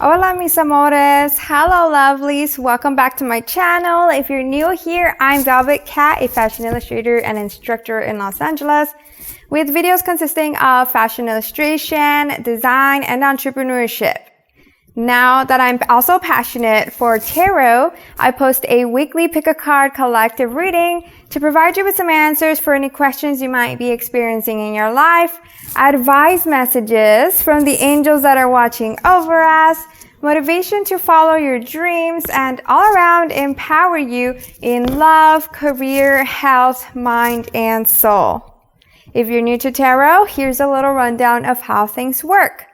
Hola mis amores, hello lovelies, welcome back to my channel. If you're new here, I'm Velvet Cat, a fashion illustrator and instructor in Los Angeles, with videos consisting of fashion illustration, design, and entrepreneurship. Now that I'm also passionate for tarot, I post a weekly pick-a-card collective reading to provide you with some answers for any questions you might be experiencing in your life, advice messages from the angels that are watching over us, motivation to follow your dreams, and all around empower you in love, career, health, mind, and soul. If you're new to tarot, here's a little rundown of how things work.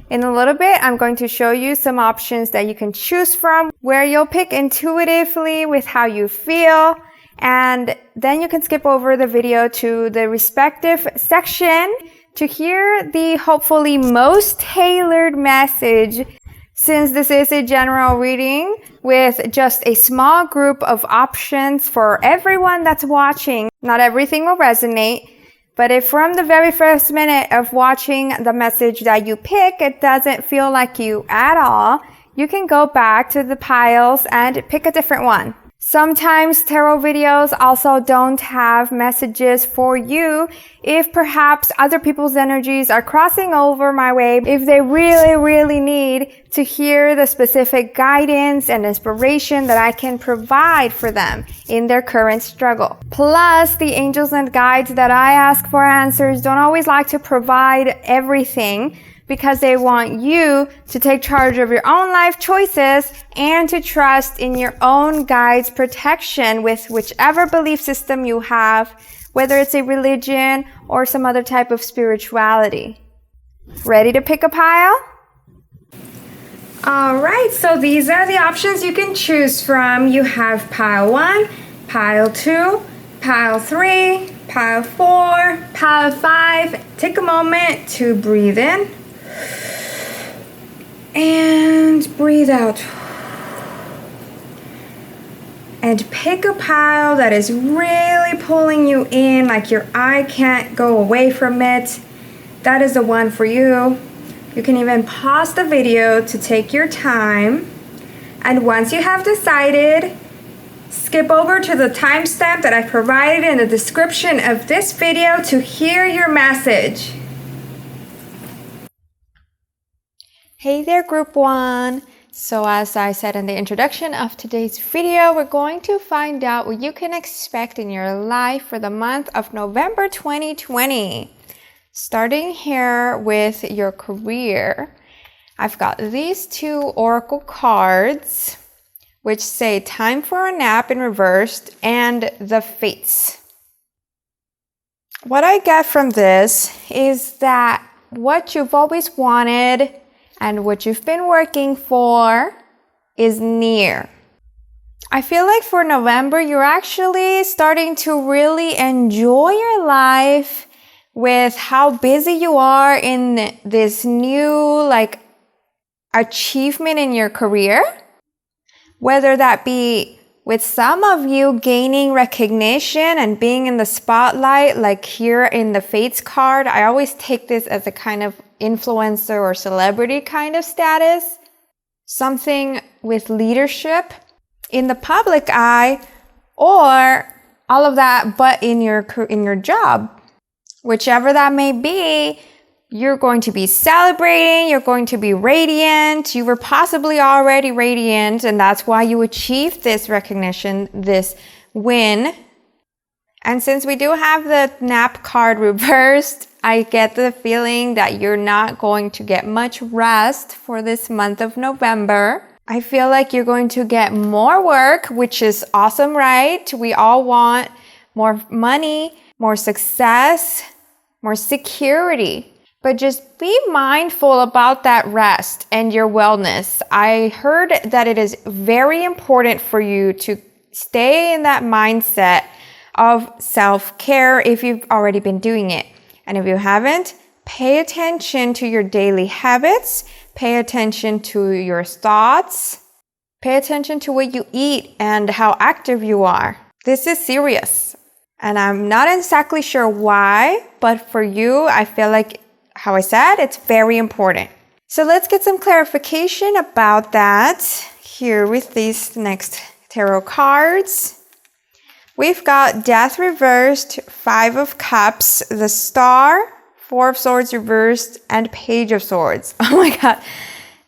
In a little bit, I'm going to show you some options that you can choose from, where you'll pick intuitively with how you feel, and then you can skip over the video to the respective section to hear the hopefully most tailored message, since this is a general reading with just a small group of options for everyone that's watching. Not everything will resonate. But if from the very first minute of watching the message that you pick, it doesn't feel like you at all, you can go back to the piles and pick a different one. Sometimes tarot videos also don't have messages for you if perhaps other people's energies are crossing over my way, if they really need to hear the specific guidance and inspiration that I can provide for them in their current struggle. Plus, the angels and guides that I ask for answers don't always like to provide everything, because they want you to take charge of your own life choices and to trust in your own guide's protection with whichever belief system you have, whether it's a religion or some other type of spirituality. Ready to pick a pile? Alright, so these are the options you can choose from. You have pile 1, pile 2, pile 3, pile 4, pile 5. Take a moment to breathe in and breathe out. And pick a pile that is really pulling you in, like your eye can't go away from it. That is the one for you. You can even pause the video to take your time. And once you have decided, skip over to the timestamp that I provided in the description of this video to hear your message. Hey there, Group 1. So as I said in the introduction of today's video, we're going to find out what you can expect in your life for the month of November 2020. Starting here with your career, I've got these two oracle cards, which say time for a nap in reversed and the fates. What I get from this is that what you've always wanted and what you've been working for is near. I feel like for November, you're actually starting to really enjoy your life with how busy you are in this new achievement in your career. Whether that be with some of you gaining recognition and being in the spotlight, like here in the Fates card. I always take this as a kind of influencer or celebrity kind of status. Something with leadership in the public eye, or all of that but in your job. Whichever that may be, you're going to be celebrating, you're going to be radiant, you were possibly already radiant, and that's why you achieved this recognition, this win. And since we do have the nap card reversed, I get the feeling that you're not going to get much rest for this month of November. I feel like you're going to get more work, which is awesome, right? We all want more money, more success, more security. But just be mindful about that rest and your wellness. I heard that it is very important for you to stay in that mindset of self-care if you've already been doing it. And if you haven't, pay attention to your daily habits, pay attention to your thoughts, pay attention to what you eat and how active you are. This is serious. And I'm not exactly sure why, but for you, I feel like, how I said, it's very important. So let's get some clarification about that here with these next tarot cards. We've got Death reversed, 5 of Cups, the Star, 4 of Swords reversed, and Page of Swords. Oh my God.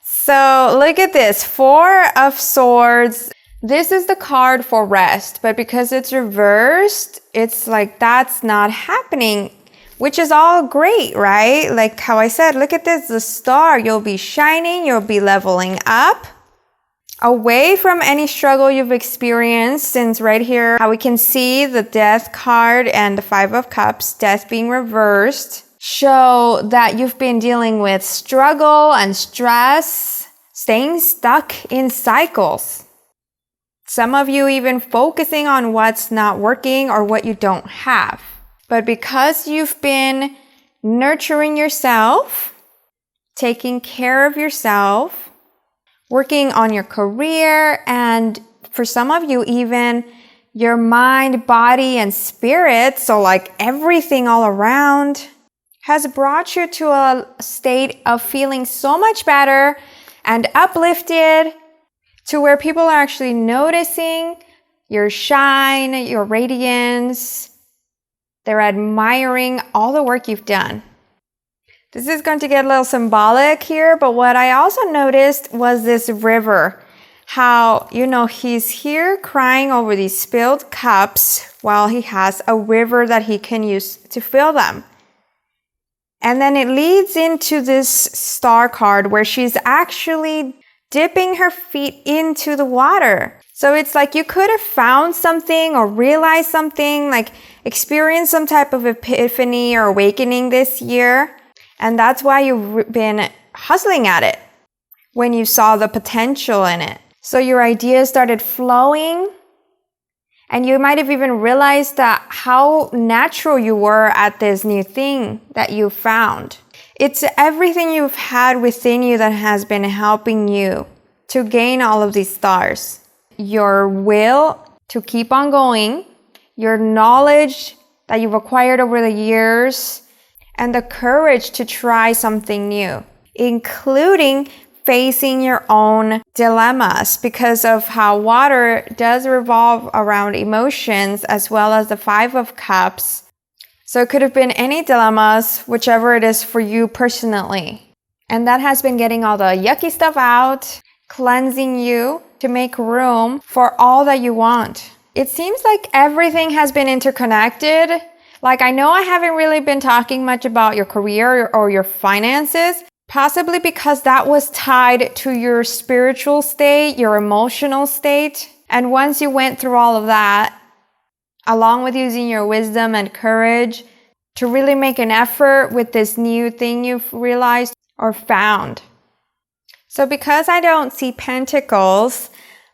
So look at this, 4 of Swords. This is the card for rest, but because it's reversed, it's like that's not happening, which is all great, right? Like how I said, look at this, the Star. You'll be shining, you'll be leveling up away from any struggle you've experienced, since right here, how we can see the Death card and the 5 of Cups, Death being reversed, show that you've been dealing with struggle and stress, staying stuck in cycles. Some of you even focusing on what's not working or what you don't have. But because you've been nurturing yourself, taking care of yourself, working on your career, and for some of you even your mind, body, and spirit, so like everything all around, has brought you to a state of feeling so much better and uplifted, to where people are actually noticing your shine, your radiance. They're admiring all the work you've done. This is going to get a little symbolic here, but what I also noticed was this river. How, he's here crying over these spilled cups while he has a river that he can use to fill them. And then it leads into this Star card where she's actually dipping her feet into the water. So it's like you could have found something or realized something, like experienced some type of epiphany or awakening this year. And that's why you've been hustling at it when you saw the potential in it. So your ideas started flowing, and you might have even realized that how natural you were at this new thing that you found. It's everything you've had within you that has been helping you to gain all of these stars. Your will to keep on going, your knowledge that you've acquired over the years, and the courage to try something new, including facing your own dilemmas, because of how water does revolve around emotions as well as the 5 of Cups. So it could have been any dilemmas, whichever it is for you personally. And that has been getting all the yucky stuff out, cleansing you to make room for all that you want. It seems like everything has been interconnected. Like, I know I haven't really been talking much about your career or your finances, possibly because that was tied to your spiritual state, your emotional state. And once you went through all of that, along with using your wisdom and courage to really make an effort with this new thing you've realized or found. So because I don't see pentacles,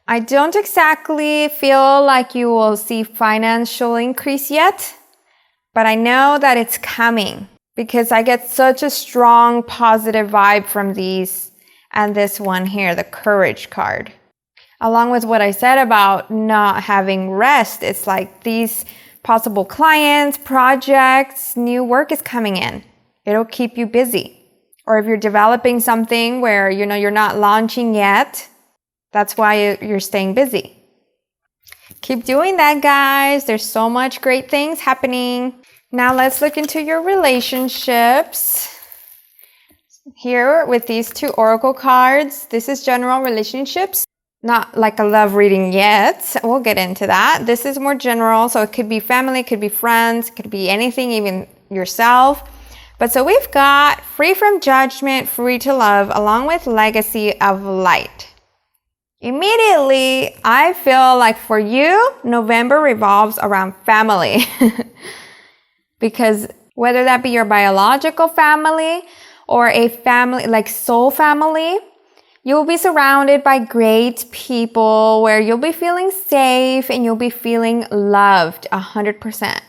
I don't exactly feel like you will see financial increase yet, but I know that it's coming because I get such a strong positive vibe from these and this one here, the Courage card. Along with what I said about not having rest, it's like these possible clients, projects, new work is coming in. It'll keep you busy. Or if you're developing something where, you're not launching yet, that's why you're staying busy. Keep doing that, guys. There's so much great things happening. Now let's look into your relationships. Here with these 2 oracle cards, this is general relationships. Not like a love reading yet. We'll get into that. This is more general, so it could be family, it could be friends, it could be anything, even yourself. But so we've got free from judgment, free to love, along with legacy of light. Immediately, I feel like for you, November revolves around family. Because whether that be your biological family or a family like soul family, you'll be surrounded by great people where you'll be feeling safe and you'll be feeling loved 100%.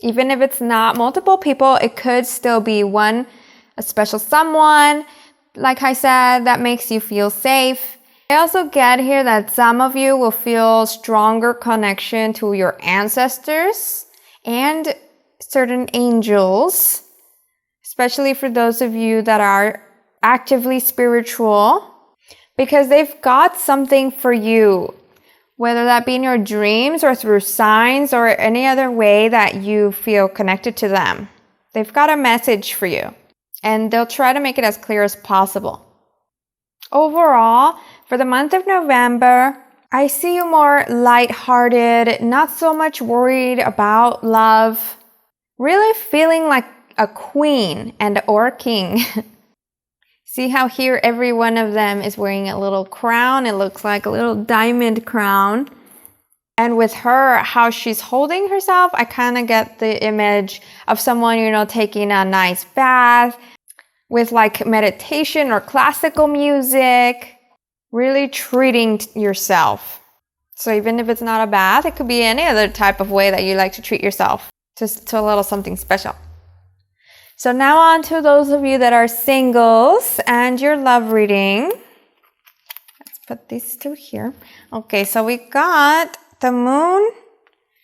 Even if it's not multiple people, it could still be a special someone, like I said, that makes you feel safe. I also get here that some of you will feel stronger connection to your ancestors and certain angels, especially for those of you that are actively spiritual because they've got something for you, whether that be in your dreams or through signs or any other way that you feel connected to them. They've got a message for you, and they'll try to make it as clear as possible. Overall, for the month of November, I see you more lighthearted, not so much worried about love, really feeling like a queen and or king. See how here every one of them is wearing a little crown. It looks like a little diamond crown. And with her, how she's holding herself, I kind of get the image of someone, taking a nice bath with like meditation or classical music, really treating yourself. So even if it's not a bath, it could be any other type of way that you like to treat yourself, just to a little something special. So now on to those of you that are singles and your love reading. Let's put these two here. Okay, so we got the Moon,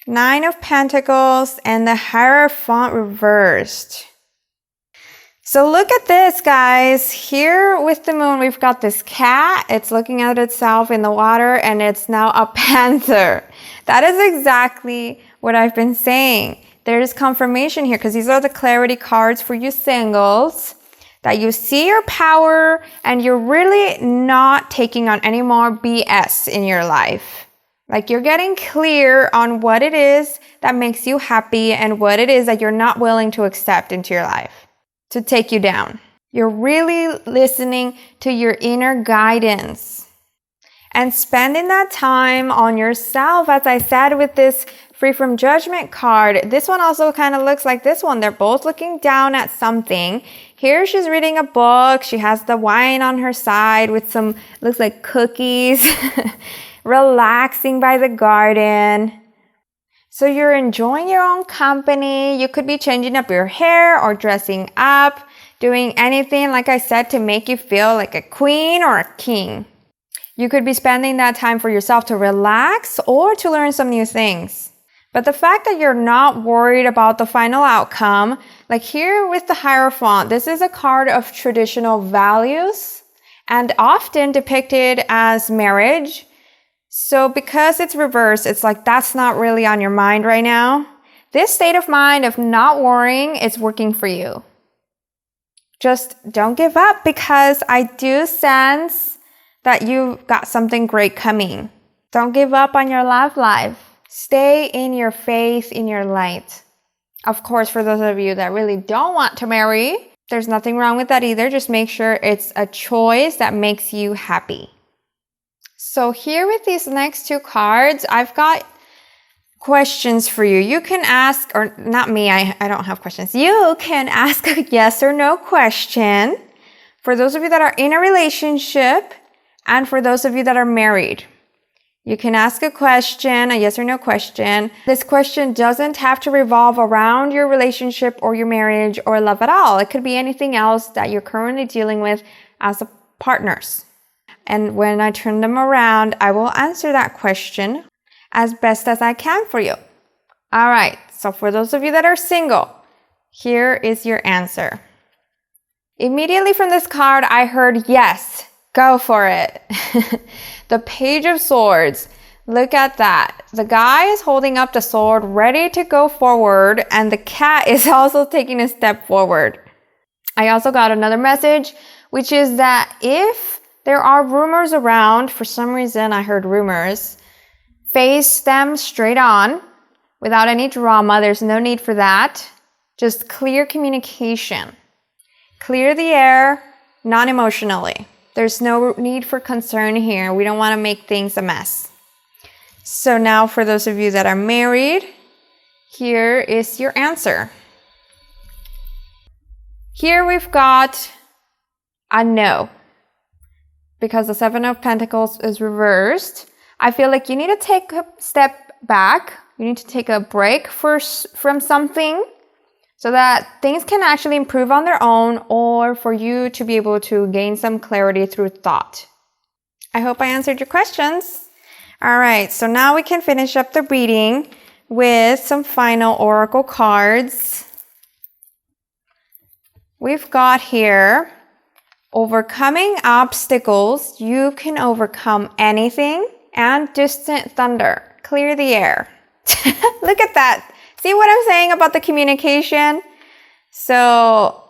Nine of Pentacles, and the Hierophant reversed. So look at this, guys. Here with the Moon, we've got this cat. It's looking at itself in the water, and it's now a panther. That is exactly what I've been saying. There is confirmation here because these are the clarity cards for you singles, that you see your power and you're really not taking on any more BS in your life. Like you're getting clear on what it is that makes you happy and what it is that you're not willing to accept into your life to take you down. You're really listening to your inner guidance and spending that time on yourself. As I said with this Free from Judgment card, this one also kind of looks like this one. They're both looking down at something. Here she's reading a book. She has the wine on her side with some, looks like cookies, relaxing by the garden. So you're enjoying your own company. You could be changing up your hair or dressing up, doing anything, like I said, to make you feel like a queen or a king. You could be spending that time for yourself to relax or to learn some new things. But the fact that you're not worried about the final outcome, like here with the Hierophant, this is a card of traditional values and often depicted as marriage. So because it's reversed, it's like that's not really on your mind right now. This state of mind of not worrying is working for you. Just don't give up because I do sense that you've got something great coming. Don't give up on your love life. Stay in your faith, in your light. Of course, for those of you that really don't want to marry, there's nothing wrong with that either. Just make sure it's a choice that makes you happy. So here with these next two cards, I've got questions for you. You can ask, or not me, I don't have questions. You can ask a yes or no question for those of you that are in a relationship and for those of you that are married. You can ask a question, a yes or no question. This question doesn't have to revolve around your relationship or your marriage or love at all. It could be anything else that you're currently dealing with as partners. And when I turn them around, I will answer that question as best as I can for you. All right, so for those of you that are single, here is your answer. Immediately from this card, I heard yes, go for it. The Page of Swords, look at that. The guy is holding up the sword, ready to go forward, and the cat is also taking a step forward. I also got another message, which is that if there are rumors around, for some reason I heard rumors, face them straight on without any drama. There's no need for that. Just clear communication. Clear the air, non-emotionally. There's no need for concern here. We don't want to make things a mess. So now for those of you that are married, here is your answer. Here we've got a no. Because the Seven of Pentacles is reversed, I feel like you need to take a step back. You need to take a break from something so that things can actually improve on their own, or for you to be able to gain some clarity through thought. I hope I answered your questions. All right, so now we can finish up the reading with some final oracle cards. We've got here Overcoming obstacles, you can overcome anything, and distant thunder. Clear the air. Look at that. See what I'm saying about the communication? So,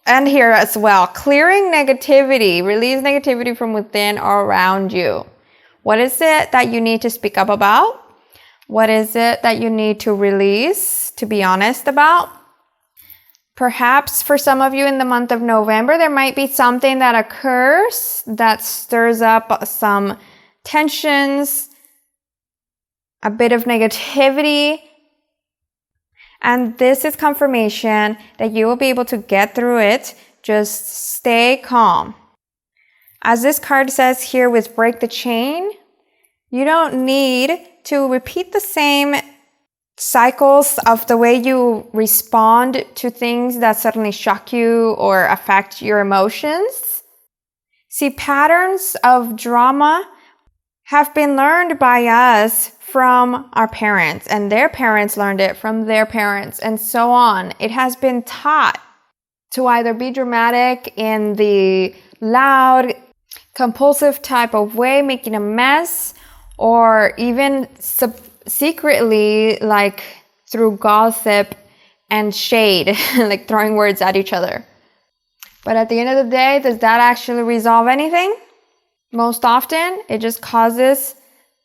and here as well, clearing negativity, release negativity from within or around you. What is it that you need to speak up about? What is it that you need to release, to be honest about? Perhaps for some of you in the month of November, there might be something that occurs that stirs up some tensions, a bit of negativity. And this is confirmation that you will be able to get through it. Just stay calm. As this card says here with Break the Chain, you don't need to repeat the same cycles of the way you respond to things that suddenly shock you or affect your emotions. See, patterns of drama have been learned by us from our parents, and their parents learned it from their parents, and so on. It has been taught to either be dramatic in the loud, compulsive type of way, making a mess, or even secretly, like through gossip and shade, like throwing words at each other. But at the end of the day, does that actually resolve anything? Most often, it just causes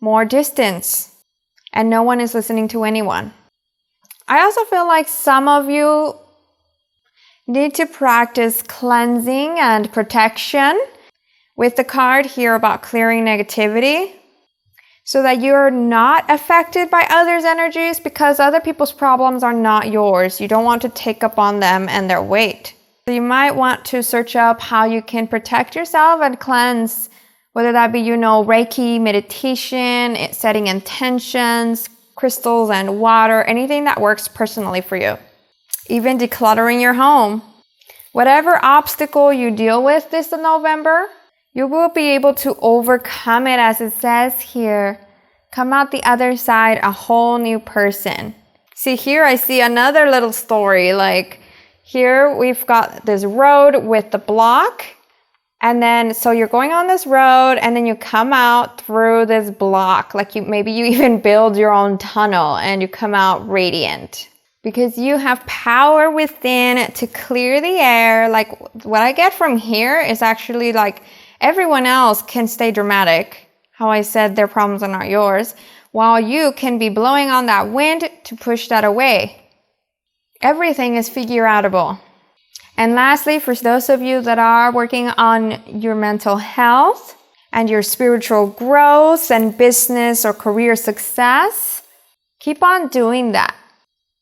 more distance, and no one is listening to anyone. I also feel like some of you need to practice cleansing and protection with the card here about clearing negativity, so that you're not affected by others' energies, because other people's problems are not yours. You don't want to take up on them and their weight. So you might want to search up how you can protect yourself and cleanse, whether that be, Reiki, meditation, setting intentions, crystals and water, anything that works personally for you. Even decluttering your home. Whatever obstacle you deal with this November, you will be able to overcome it, as it says here. Come out the other side a whole new person. See, here I see another little story. Like here we've got this road with the block. And then, so you're going on this road and then you come out through this block. Like maybe you even build your own tunnel and you come out radiant. Because you have power within to clear the air. Like what I get from here is actually like, everyone else can stay dramatic, how I said their problems are not yours, while you can be blowing on that wind to push that away. Everything is figure-outable. And lastly, for those of you that are working on your mental health and your spiritual growth and business or career success, keep on doing that.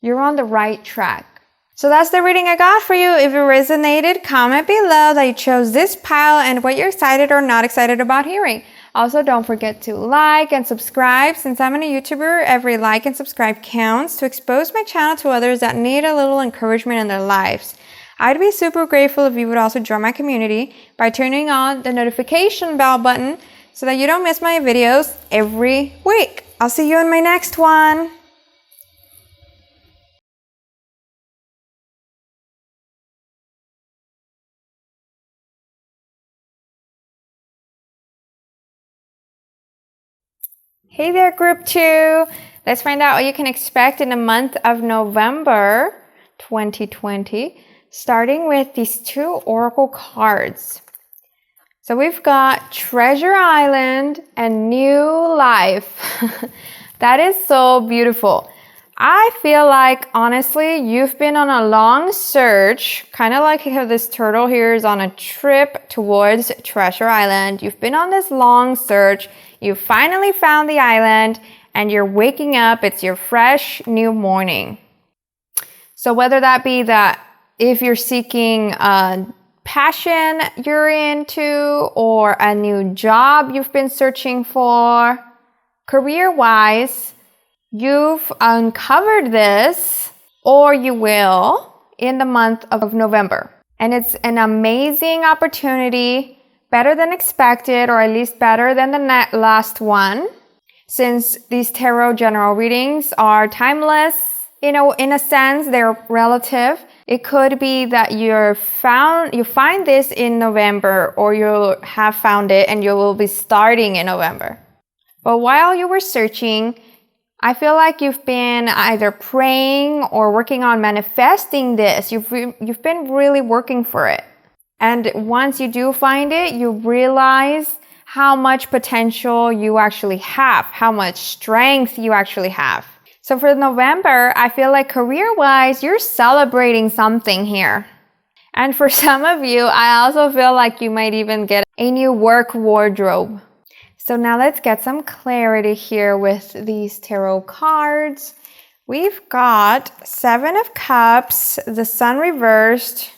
You're on the right track. So that's the reading I got for you. If it resonated, comment below that you chose this pile and what you're excited or not excited about hearing. Also, don't forget to like and subscribe. Since I'm a YouTuber, every like and subscribe counts to expose my channel to others that need a little encouragement in their lives. I'd be super grateful if you would also join my community by turning on the notification bell button so that you don't miss my videos every week. I'll see you in my next one. Hey there, group 2. Let's find out what you can expect in the month of November 2020, starting with these 2 oracle cards. So we've got Treasure Island and New Life. That is so beautiful. I feel like, honestly, you've been on a long search, kind of like how this turtle here is on a trip towards Treasure Island. You've been on this long search. You finally found the island and you're waking up. It's your fresh new morning. So whether that be that if you're seeking a passion you're into or a new job you've been searching for, career-wise, you've uncovered this, or you will, in the month of November. And it's an amazing opportunity, better than expected, or at least better than the last one, since these tarot general readings are timeless You know, in a sense, they're relative. It could be that you find this in November, or you have found it and you will be starting in November. But while you were searching, I feel like you've been either praying or working on manifesting this. You've been really working for it. And once you do find it, you realize how much potential you actually have, how much strength you actually have. So for November, I feel like career-wise, you're celebrating something here. And for some of you, I also feel like you might even get a new work wardrobe. So now let's get some clarity here with these tarot cards. We've got 7 of Cups, the Sun reversed,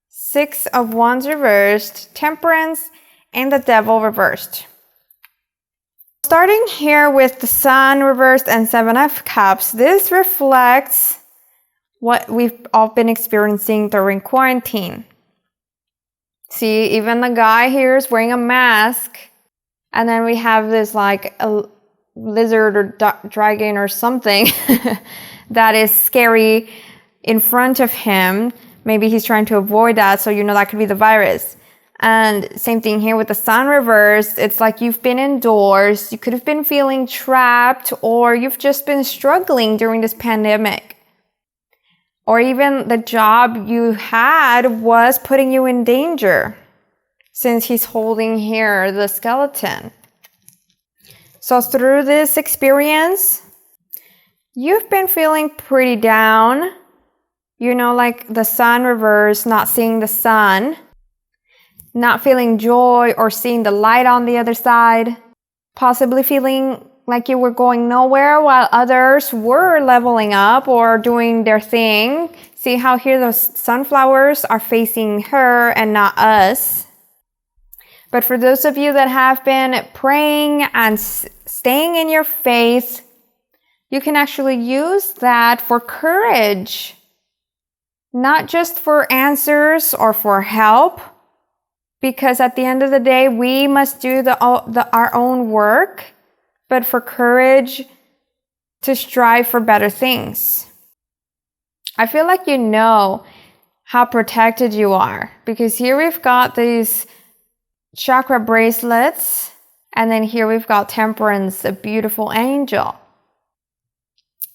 6 of Wands reversed, Temperance, and the Devil reversed. Starting here with the Sun reversed and 7 of Cups, this reflects what we've all been experiencing during quarantine. See, even the guy here is wearing a mask. And then we have this like a lizard or dragon or something that is scary in front of him. Maybe he's trying to avoid that, so you know that could be the virus. And same thing here with the Sun reversed. It's like you've been indoors, you could have been feeling trapped, or you've just been struggling during this pandemic. Or even the job you had was putting you in danger, since he's holding here the skeleton. So through this experience, you've been feeling pretty down. You know, like the Sun reverse, not seeing the sun, not feeling joy or seeing the light on the other side, possibly feeling like you were going nowhere while others were leveling up or doing their thing. See how here those sunflowers are facing her and not us. But for those of you that have been praying and staying in your faith, you can actually use that for courage. Not just for answers or for help, because at the end of the day, we must do our own work, but for courage to strive for better things. I feel like you know how protected you are, because here we've got these chakra bracelets, and then here we've got Temperance, a beautiful angel.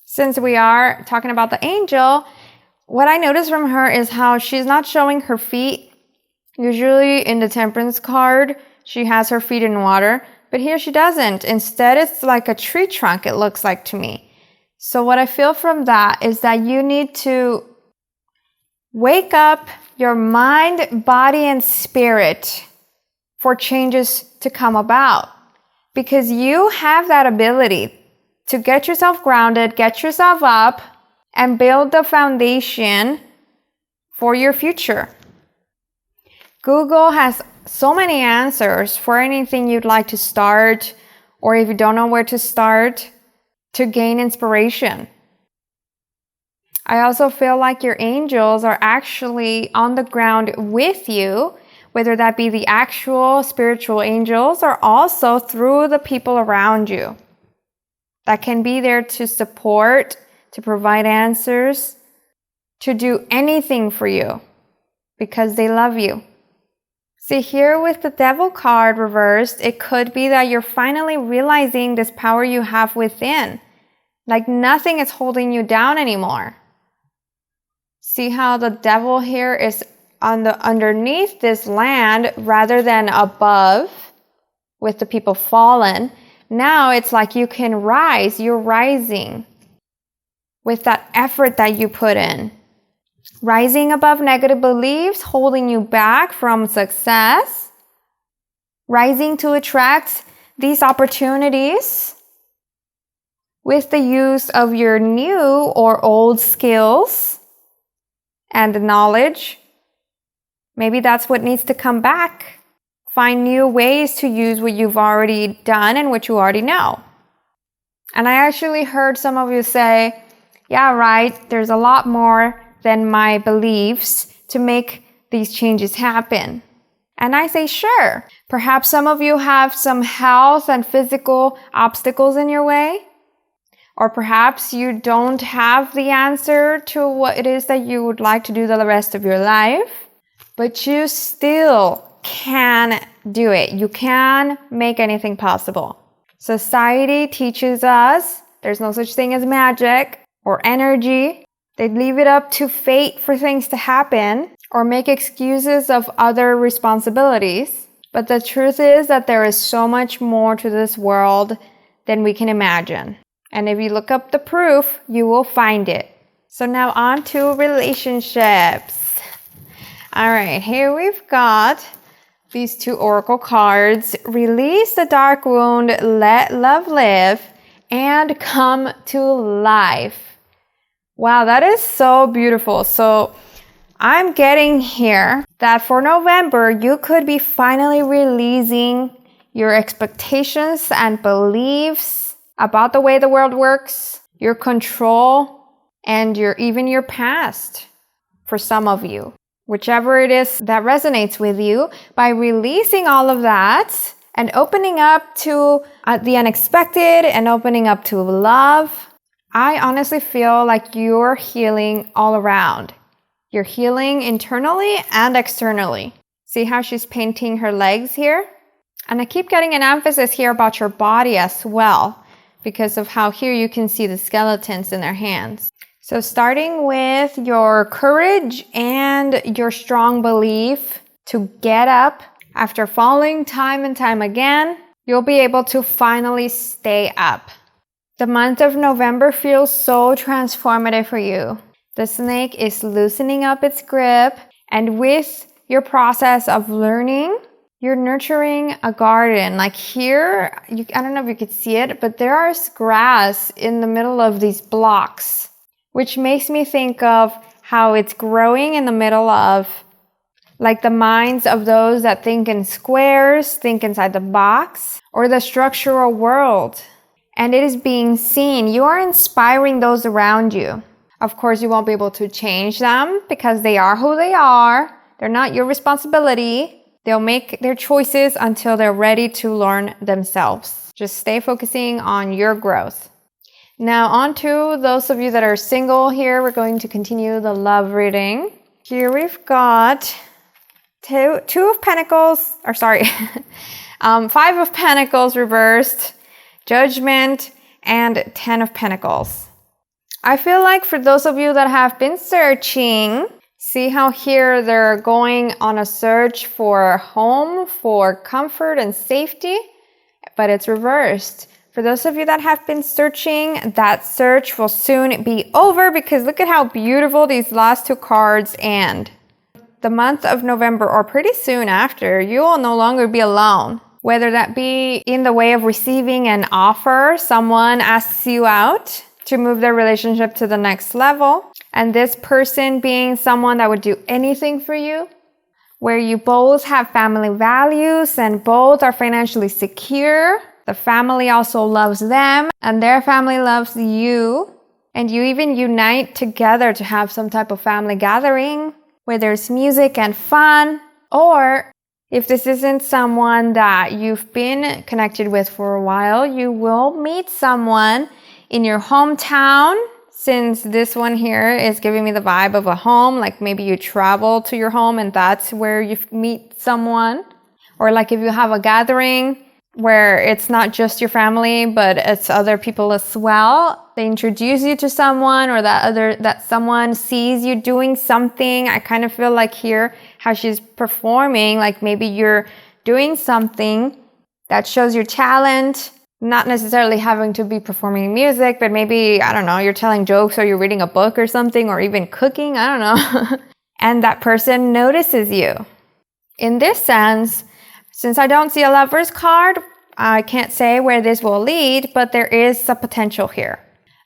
Since we are talking about the angel, what I noticed from her is how she's not showing her feet. Usually in the Temperance card, she has her feet in water, but here she doesn't. Instead, it's like a tree trunk, it looks like to me. So what I feel from that is that you need to wake up your mind, body, and spirit for changes to come about, because you have that ability to get yourself grounded, get yourself up, and build the foundation for your future. Google has so many answers for anything you'd like to start, or if you don't know where to start, to gain inspiration. I also feel like your angels are actually on the ground with you, whether that be the actual spiritual angels or also through the people around you that can be there to support, to provide answers, to do anything for you because they love you. See, here with the Devil card reversed, it could be that you're finally realizing this power you have within. Like nothing is holding you down anymore. See how the Devil here is underneath this land rather than above with the people fallen. Now it's like you can rise, you're rising with that effort that you put in. Rising above negative beliefs holding you back from success. Rising to attract these opportunities with the use of your new or old skills and knowledge. Maybe that's what needs to come back. Find new ways to use what you've already done and what you already know. And I actually heard some of you say, yeah, right, there's a lot more than my beliefs to make these changes happen. And I say, sure. Perhaps some of you have some health and physical obstacles in your way. Or perhaps you don't have the answer to what it is that you would like to do the rest of your life, but you still can do it. You can make anything possible. Society teaches us there's no such thing as magic or energy. They leave it up to fate for things to happen or make excuses of other responsibilities. But the truth is that there is so much more to this world than we can imagine. And if you look up the proof, you will find it. So now on to relationships. All right, here we've got these 2 oracle cards. Release the dark wound, let love live, and come to life. Wow, that is so beautiful. So I'm getting here that for November, you could be finally releasing your expectations and beliefs about the way the world works, your control, and even your past for some of you. Whichever it is that resonates with you, by releasing all of that and opening up to the unexpected and opening up to love, I honestly feel like you're healing all around. You're healing internally and externally. See how she's painting her legs here? And I keep getting an emphasis here about your body as well, because of how here you can see the skeletons in their hands. So starting with your courage and your strong belief to get up after falling time and time again, you'll be able to finally stay up. The month of November feels so transformative for you. The snake is loosening up its grip, and with your process of learning, you're nurturing a garden. Like here, I don't know if you could see it, but there is grass in the middle of these blocks, which makes me think of how it's growing in the middle of like the minds of those that think in squares, think inside the box, or the structural world. And it is being seen. You are inspiring those around you. Of course, you won't be able to change them because they are who they are. They're not your responsibility. They'll make their choices until they're ready to learn themselves. Just stay focusing on your growth. Now on to those of you that are single here. We're going to continue the love reading. Here we've got Five of Pentacles reversed, Judgment, and 10 of Pentacles. I feel like for those of you that have been searching, see how here they're going on a search for a home, for comfort and safety, but it's reversed. For those of you that have been searching, that search will soon be over because look at how beautiful these last 2 cards end. The month of November, or pretty soon after, you will no longer be alone. Whether that be in the way of receiving an offer, someone asks you out to move their relationship to the next level, and this person being someone that would do anything for you, where you both have family values and both are financially secure. The family also loves them and their family loves you, and you even unite together to have some type of family gathering where there's music and fun. Or if this isn't someone that you've been connected with for a while, you will meet someone in your hometown, since this one here is giving me the vibe of a home, like maybe you travel to your home and that's where you meet someone. Or like if you have a gathering where it's not just your family, but it's other people as well. They introduce you to someone, or that someone sees you doing something. I kind of feel like here how she's performing, like maybe you're doing something that shows your talent, not necessarily having to be performing music, but maybe, I don't know, you're telling jokes or you're reading a book or something, or even cooking, I don't know. And that person notices you. In this sense, since I don't see a Lover's card, I can't say where this will lead, but there is a potential here.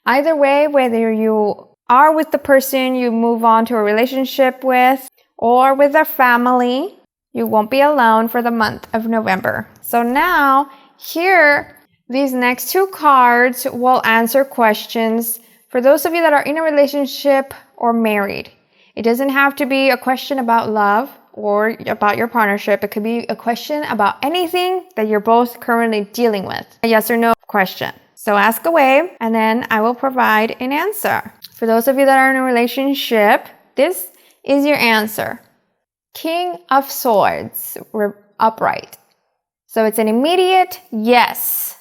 Either way, whether you are with the person you move on to a relationship with or with their family, you won't be alone for the month of November. So now, here, these next 2 cards will answer questions for those of you that are in a relationship or married. It doesn't have to be a question about love or about your partnership. It could be a question about anything that you're both currently dealing with. A yes or no question. So ask away, and then I will provide an answer. For those of you that are in a relationship, this is your answer. King of Swords, upright. So it's an immediate yes.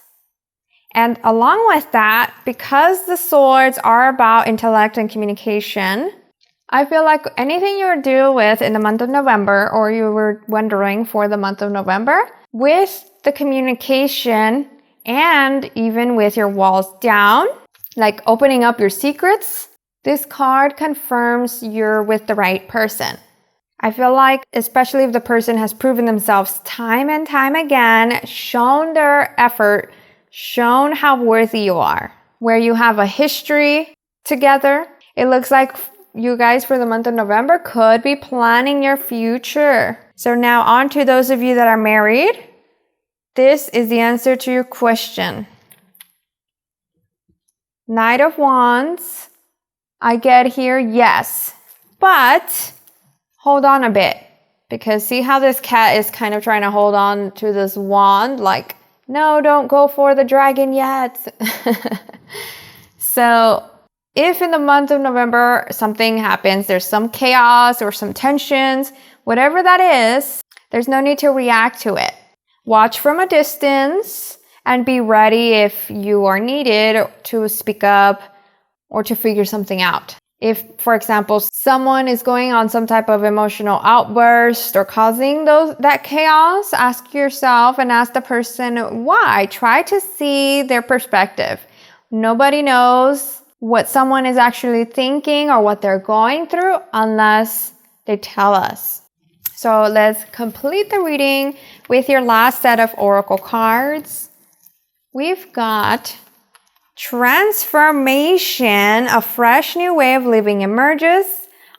And along with that, because the swords are about intellect and communication, I feel like anything you're dealing with in the month of November, or you were wondering for the month of November, with the communication and even with your walls down, like opening up your secrets, this card confirms you're with the right person. I feel like, especially if the person has proven themselves time and time again, shown their effort, shown how worthy you are, where you have a history together, it looks like you guys for the month of November could be planning your future. So now on to those of you that are married. This is the answer to your question. Knight of Wands. I get here, yes. But hold on a bit. Because see how this cat is kind of trying to hold on to this wand? Like, no, don't go for the dragon yet. So if in the month of November something happens, there's some chaos or some tensions, whatever that is, there's no need to react to it. Watch from a distance and be ready if you are needed to speak up or to figure something out. If, for example, someone is going on some type of emotional outburst or causing that chaos, ask yourself and ask the person why. Try to see their perspective. Nobody knows what someone is actually thinking or what they're going through unless they tell us. So let's complete the reading with your last set of oracle cards. We've got transformation, a fresh new way of living emerges.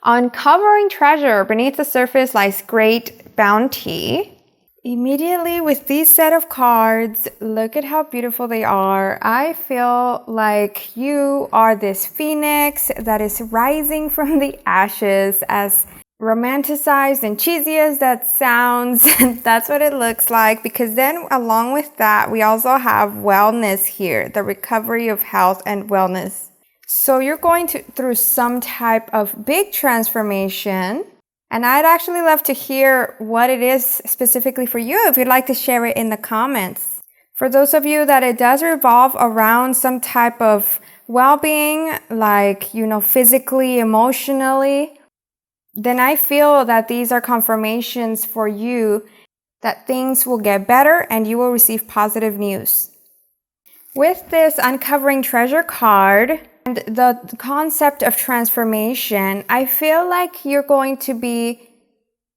Uncovering treasure, beneath the surface lies great bounty. Immediately with these set of cards, look at how beautiful they are. I feel like you are this phoenix that is rising from the ashes. As romanticized and cheesy as that sounds, that's what it looks like, because then along with that, we also have wellness here, the recovery of health and wellness. So you're going through some type of big transformation, and I'd actually love to hear what it is specifically for you if you'd like to share it in the comments. For those of you that it does revolve around some type of well-being, like, physically, emotionally, then I feel that these are confirmations for you that things will get better and you will receive positive news. With this uncovering treasure card and the concept of transformation, I feel like you're going to be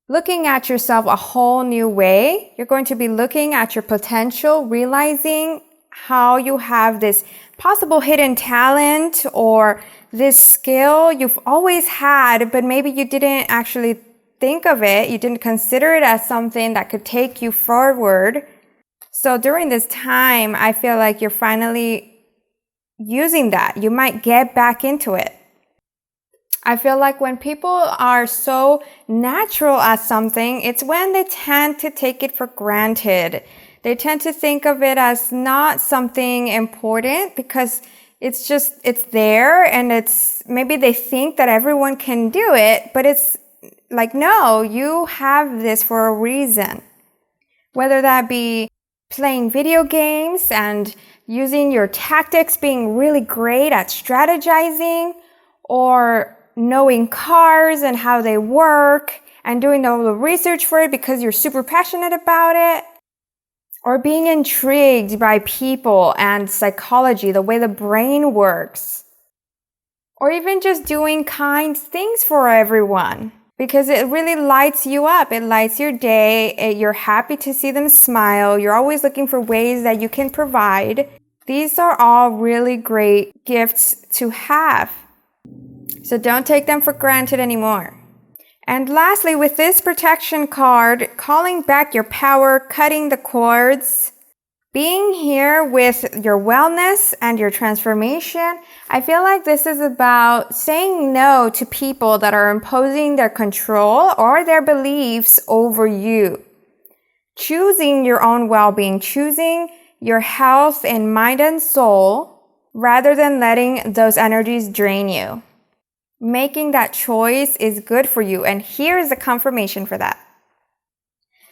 looking at yourself a whole new way. You're going to be looking at your potential, realizing how you have this possible hidden talent or this skill you've always had, but maybe you didn't actually think of it. You didn't consider it as something that could take you forward. So during this time, I feel like you're finally using that. You might get back into it. I feel like when people are so natural at something, it's when they tend to take it for granted. They tend to think of it as not something important because it's there, and maybe they think that everyone can do it, but it's like, no, you have this for a reason. Whether that be playing video games and using your tactics, being really great at strategizing, or knowing cars and how they work and doing all the research for it because you're super passionate about it. Or being intrigued by people and psychology, the way the brain works. Or even just doing kind things for everyone, because it really lights you up. It lights your day. You're happy to see them smile. You're always looking for ways that you can provide. These are all really great gifts to have. So don't take them for granted anymore. And lastly, with this protection card, calling back your power, cutting the cords, being here with your wellness and your transformation, I feel like this is about saying no to people that are imposing their control or their beliefs over you. Choosing your own well-being, choosing your health in mind and soul, rather than letting those energies drain you. Making that choice is good for you, and here is the confirmation for that.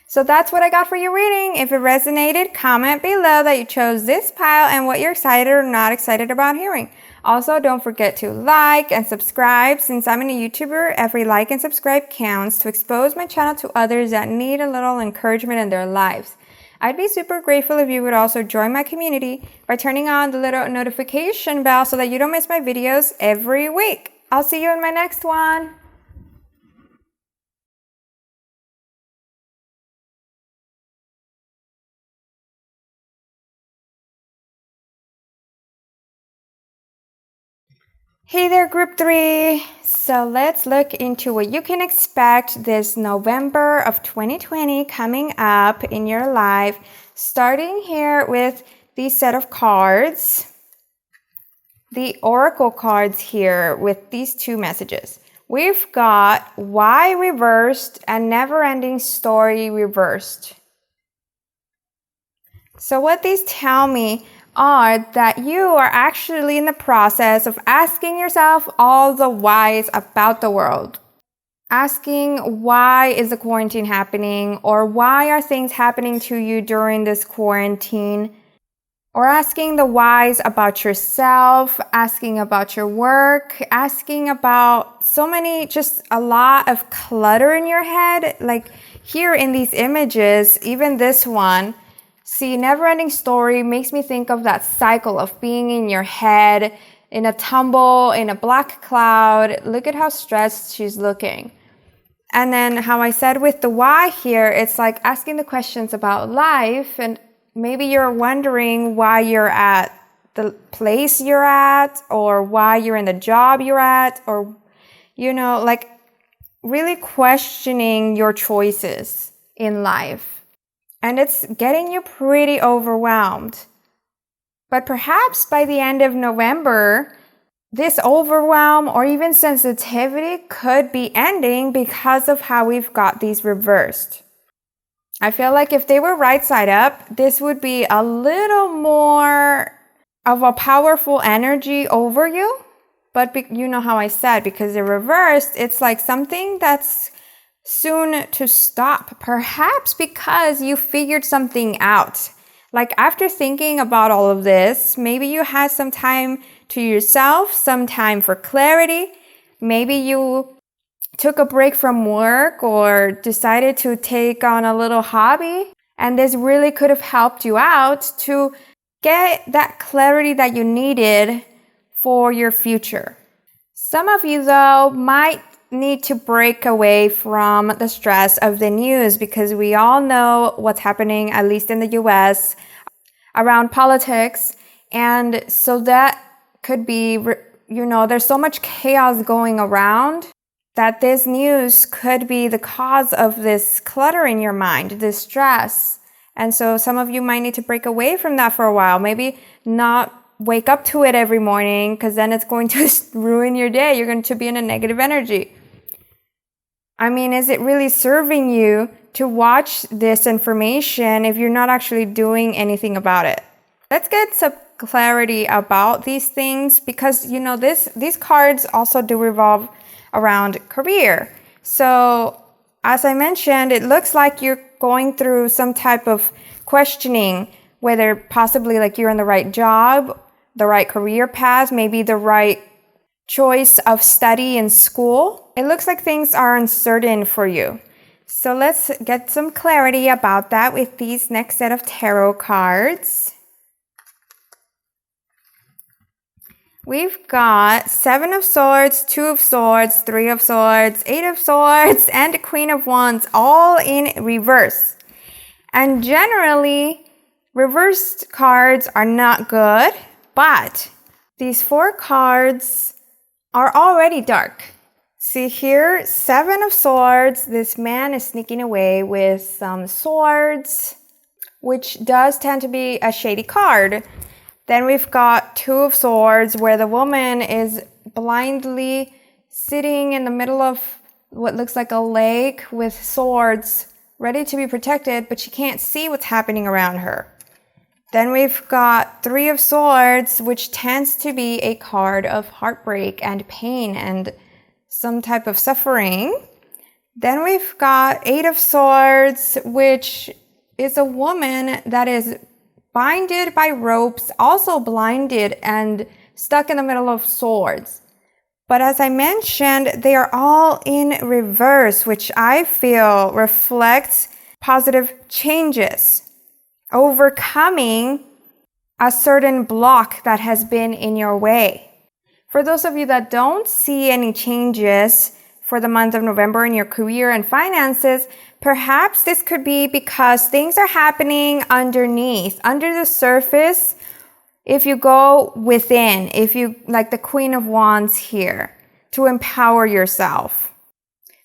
So that's what I got for your reading. If it resonated, comment below that you chose this pile and what you're excited or not excited about hearing. Also, don't forget to like and subscribe. Since I'm a YouTuber, every like and subscribe counts to expose my channel to others that need a little encouragement in their lives. I'd be super grateful if you would also join my community by turning on the little notification bell so that you don't miss my videos every week. I'll see you in my next one. Hey there, group 3. So let's look into what you can expect this November of 2020 coming up in your life, starting here with these set of cards, the oracle cards here with these 2 messages. We've got why reversed and never-ending story reversed. So what these tell me are that you are actually in the process of asking yourself all the whys about the world. Asking why is the quarantine happening, or why are things happening to you during this quarantine, or asking the whys about yourself, asking about your work, asking about so many, just a lot of clutter in your head. Like here in these images, even this one, see, never-ending story makes me think of that cycle of being in your head, in a tumble, in a black cloud. Look at how stressed she's looking. And then how I said with the why here, it's like asking the questions about life, and maybe you're wondering why you're at the place you're at, or why you're in the job you're at, or, you know, like really questioning your choices in life. And it's getting you pretty overwhelmed. But perhaps by the end of November, this overwhelm or even sensitivity could be ending because of how we've got these reversed. I feel like if they were right side up, this would be a little more of a powerful energy over you. But you know how I said, because they're reversed, it's like something that's soon to stop, perhaps because you figured something out. Like after thinking about all of this, maybe you had some time to yourself, some time for clarity. Maybe you took a break from work or decided to take on a little hobby, and this really could have helped you out to get that clarity that you needed for your future. Some of you though might need to break away from the stress of the news, because we all know what's happening, at least in the US, around politics. And so that could be, you know, there's so much chaos going around that this news could be the cause of this clutter in your mind, this stress. And so some of you might need to break away from that for a while. Maybe not wake up to it every morning, because then it's going to ruin your day. You're going to be in a negative energy. I mean, is it really serving you to watch this information if you're not actually doing anything about it? Let's get some clarity about these things, because, you know, these cards also do revolve around career. So, as I mentioned, it looks like you're going through some type of questioning, whether possibly like you're in the right job, the right career path, maybe the right choice of study in school. It looks like things are uncertain for you. So let's get some clarity about that with these next set of tarot cards. We've got 7 of Swords, 2 of Swords, 3 of Swords, 8 of Swords, and the Queen of Wands, all in reverse. And generally, reversed cards are not good, but these 4 cards are already dark. See here, 7 of Swords, this man is sneaking away with some swords, which does tend to be a shady card. Then we've got 2 of Swords, where the woman is blindly sitting in the middle of what looks like a lake with swords, ready to be protected, but she can't see what's happening around her. Then we've got Three of Swords, which tends to be a card of heartbreak and pain and some type of suffering. Then we've got Eight of Swords, which is a woman that is binded by ropes, also blinded and stuck in the middle of swords. But as I mentioned, they are all in reverse, which I feel reflects positive changes, overcoming a certain block that has been in your way. For those of you that don't see any changes for the month of November in your career and finances, perhaps this could be because things are happening underneath, under the surface. If you go within, if you, like the Queen of Wands here, to empower yourself,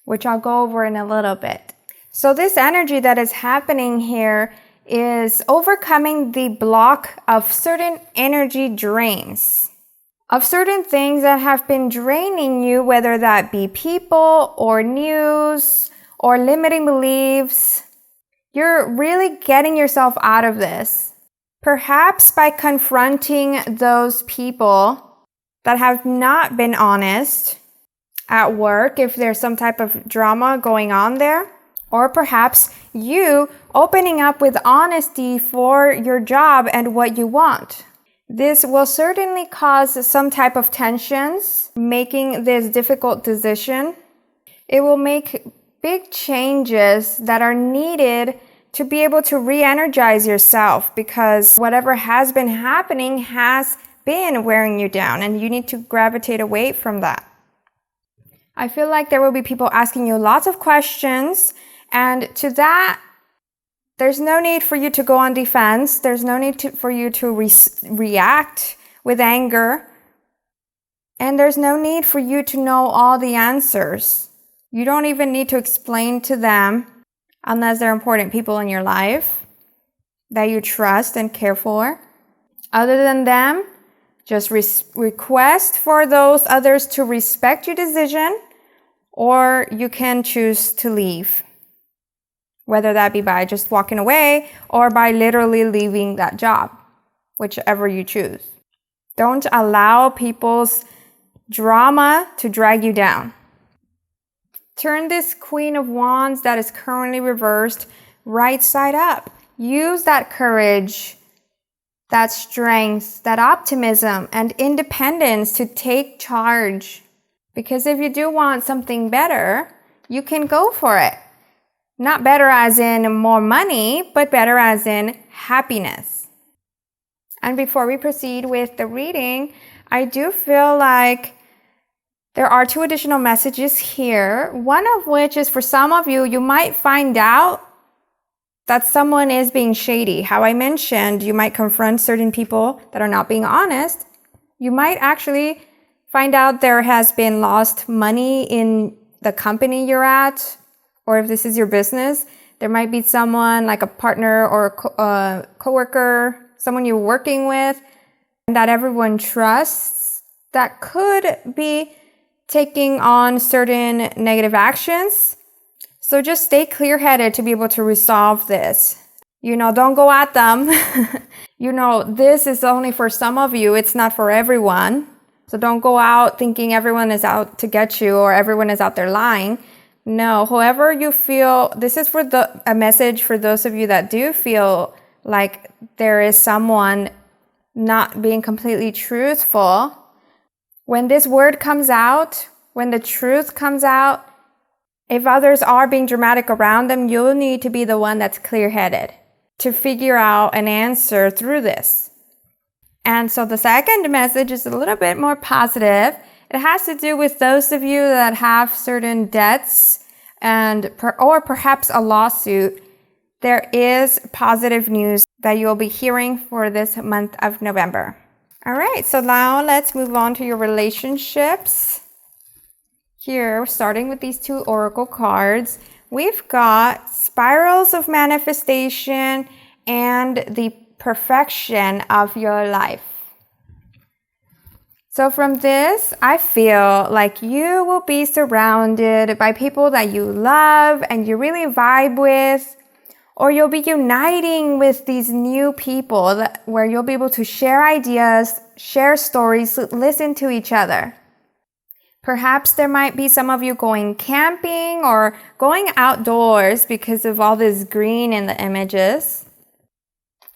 which I'll go over in a little bit. So this energy that is happening here is overcoming the block of certain energy drains, of certain things that have been draining you, whether that be people or news or limiting beliefs. You're really getting yourself out of this. Perhaps by confronting those people that have not been honest at work, if there's some type of drama going on there, or perhaps you opening up with honesty for your job and what you want. This will certainly cause some type of tensions, making this difficult decision. It will make big changes that are needed to be able to re-energize yourself, because whatever has been happening has been wearing you down and you need to gravitate away from that. I feel like there will be people asking you lots of questions, and to that, there's no need for you to go on defense. There's no need for you to react with anger. And there's no need for you to know all the answers. You don't even need to explain to them, unless they're important people in your life that you trust and care for. Other than them, just request for those others to respect your decision, or you can choose to leave. Whether that be by just walking away or by literally leaving that job, whichever you choose. Don't allow people's drama to drag you down. Turn this Queen of Wands that is currently reversed right side up. Use that courage, that strength, that optimism and independence to take charge. Because if you do want something better, you can go for it. Not better as in more money, but better as in happiness. And before we proceed with the reading, I do feel like there are two additional messages here. One of which is for some of you, you might find out that someone is being shady. How I mentioned, you might confront certain people that are not being honest. You might actually find out there has been lost money in the company you're at. Or if this is your business, there might be someone like a partner or a coworker, someone you're working with, that everyone trusts, that could be taking on certain negative actions. So just stay clear-headed to be able to resolve this. Don't go at them. This is only for some of you. It's not for everyone. So don't go out thinking everyone is out to get you or everyone is out there lying. No, whoever you feel, this is for a message for those of you that do feel like there is someone not being completely truthful. When this word comes out, when the truth comes out, if others are being dramatic around them, you'll need to be the one that's clear-headed to figure out an answer through this. And so the second message is a little bit more positive. It has to do with those of you that have certain debts or perhaps a lawsuit. There is positive news that you'll be hearing for this month of November. All right, so now let's move on to your relationships. Here, starting with these two oracle cards, we've got spirals of manifestation and the perfection of your life. So from this, I feel like you will be surrounded by people that you love and you really vibe with, or you'll be uniting with these new people where you'll be able to share ideas, share stories, listen to each other. Perhaps there might be some of you going camping or going outdoors because of all this green in the images.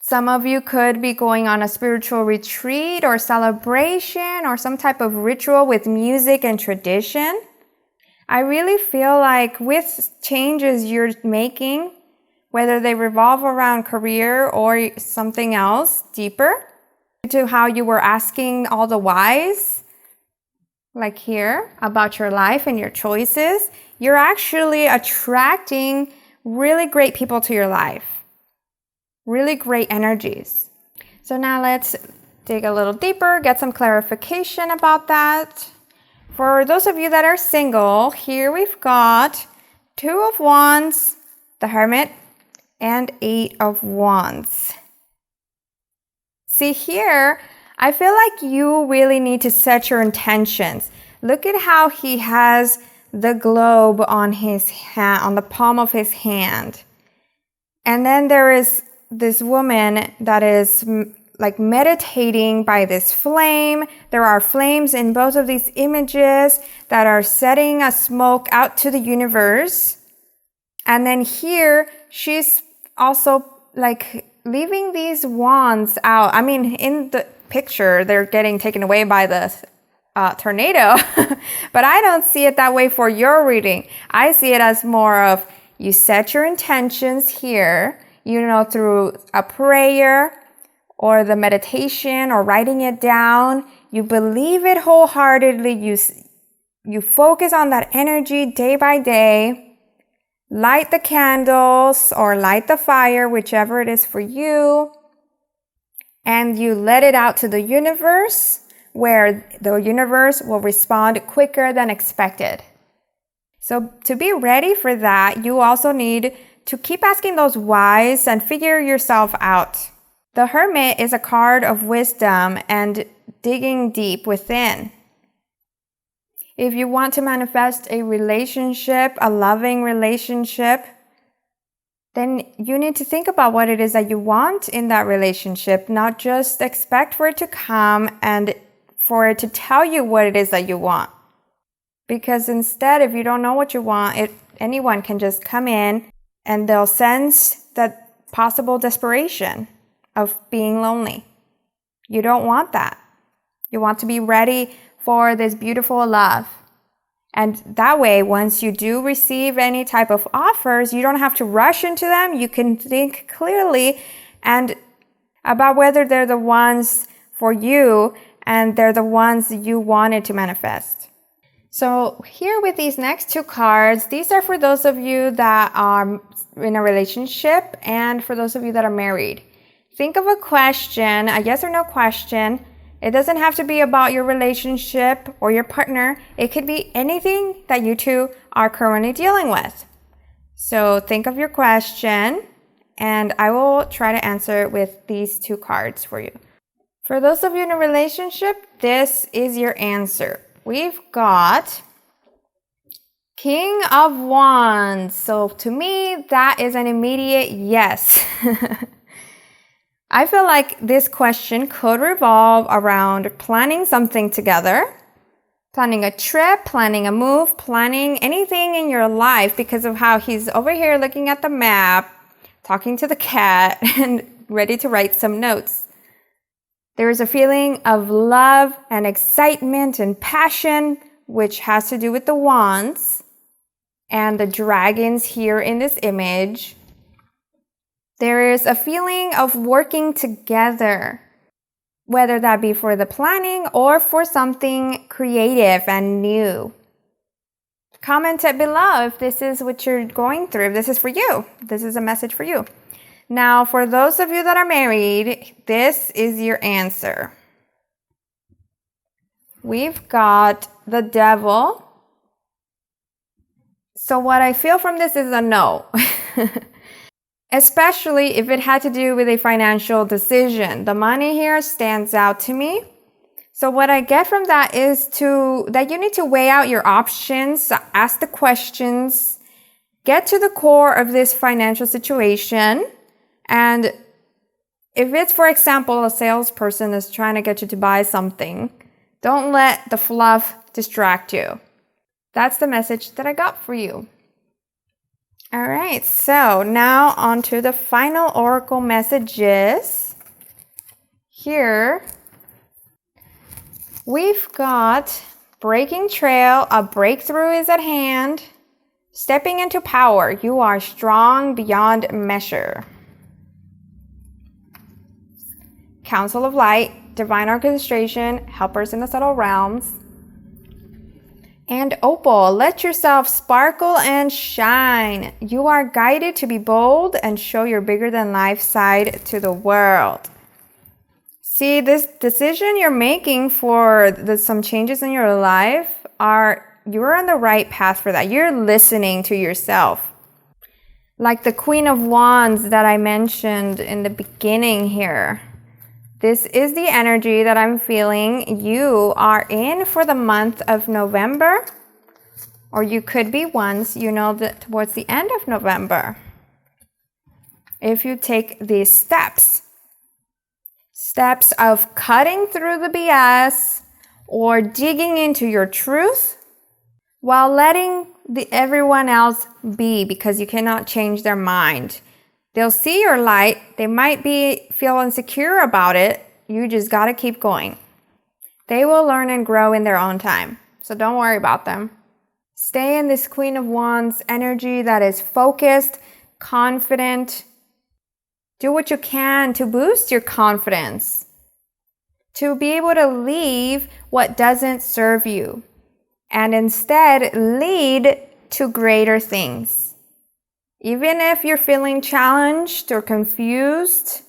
Some of you could be going on a spiritual retreat or celebration or some type of ritual with music and tradition. I really feel like with changes you're making, whether they revolve around career or something else deeper, to how you were asking all the whys, like here, about your life and your choices, you're actually attracting really great people to your life. Really great energies. So now let's dig a little deeper, get some clarification about that. For those of you that are single, here we've got 2 of Wands, the Hermit, and 8 of Wands. See here, I feel like you really need to set your intentions. Look at how he has the globe on his hand, on the palm of his hand. And then there is this woman that is like meditating by this flame. There are flames in both of these images that are setting a smoke out to the universe. And then here, she's also like leaving these wands out. I mean, in the picture, they're getting taken away by the tornado. But I don't see it that way for your reading. I see it as more of you set your intentions here, through a prayer or the meditation or writing it down. You believe it wholeheartedly. You focus on that energy day by day. Light the candles or light the fire, whichever it is for you. And you let it out to the universe, where the universe will respond quicker than expected. So to be ready for that, you also need to keep asking those whys and figure yourself out. The Hermit is a card of wisdom and digging deep within. If you want to manifest a relationship, a loving relationship, then you need to think about what it is that you want in that relationship, not just expect for it to come and for it to tell you what it is that you want. Because instead, if you don't know what you want, anyone can just come in and they'll sense that possible desperation of being lonely. You don't want that. You want to be ready for this beautiful love. And that way, once you do receive any type of offers, you don't have to rush into them. You can think clearly and about whether they're the ones for you and they're the ones you wanted to manifest. So here with these next 2 cards, these are for those of you that are in a relationship and for those of you that are married. Think of a question, a yes or no question. It doesn't have to be about your relationship or your partner. It could be anything that you two are currently dealing with. So think of your question and I will try to answer it with these 2 cards for you. For those of you in a relationship, this is your answer. We've got King of Wands. So to me, that is an immediate yes. I feel like this question could revolve around planning something together, planning a trip, planning a move, planning anything in your life because of how he's over here looking at the map, talking to the cat, and ready to write some notes. There is a feeling of love and excitement and passion, which has to do with the wands and the dragons here in this image. There is a feeling of working together, whether that be for the planning or for something creative and new. Comment it below if this is what you're going through, if this is for you. This is a message for you. Now, for those of you that are married, this is your answer. We've got the Devil. So what I feel from this is a no. Especially if it had to do with a financial decision. The money here stands out to me. So what I get from that is that you need to weigh out your options, ask the questions, Get to the core of this financial situation. And if it's, for example, a salesperson is trying to get you to buy something, don't let the fluff distract you. That's the message that I got for you. All right, so now on to the final oracle messages. Here, we've got breaking trail, a breakthrough is at hand. Stepping into power, you are strong beyond measure. Council of Light, divine orchestration, helpers in the subtle realms. And Opal, let yourself sparkle and shine. You are guided to be bold and show your bigger than life side to the world. See, this decision you're making for some changes in your life you're on the right path for that. You're listening to yourself. Like the Queen of Wands that I mentioned in the beginning here. This is the energy that I'm feeling you are in for the month of November. Or you could be once, towards the end of November. If you take these steps of cutting through the BS or digging into your truth while letting everyone else be, because you cannot change their mind. They'll see your light. They might feel insecure about it. You just got to keep going. They will learn and grow in their own time. So don't worry about them. Stay in this Queen of Wands energy that is focused, confident. Do what you can to boost your confidence. To be able to leave what doesn't serve you. And instead lead to greater things. Even if you're feeling challenged or confused,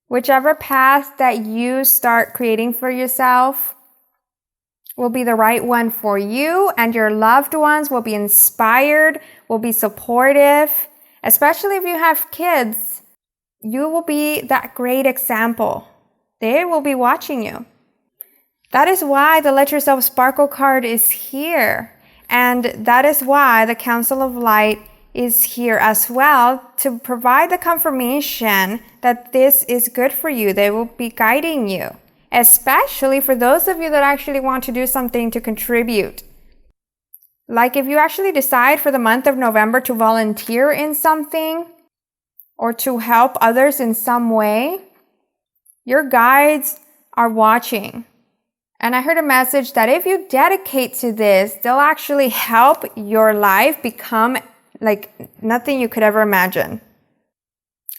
whichever path that you start creating for yourself will be the right one for you, and your loved ones will be inspired, will be supportive. Especially if you have kids, you will be that great example. They will be watching you. That is why the Let Yourself Sparkle card is here. And that is why the Council of Light is here as well, to provide the confirmation that this is good for you. They will be guiding you, especially for those of you that actually want to do something to contribute. Like if you actually decide for the month of November to volunteer in something or to help others in some way, your guides are watching. And I heard a message that if you dedicate to this, they'll actually help your life become like nothing you could ever imagine.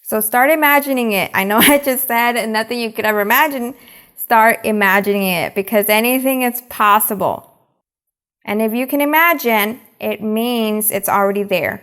So start imagining it. I know I just said nothing you could ever imagine. Start imagining it, because anything is possible. And if you can imagine, it means it's already there.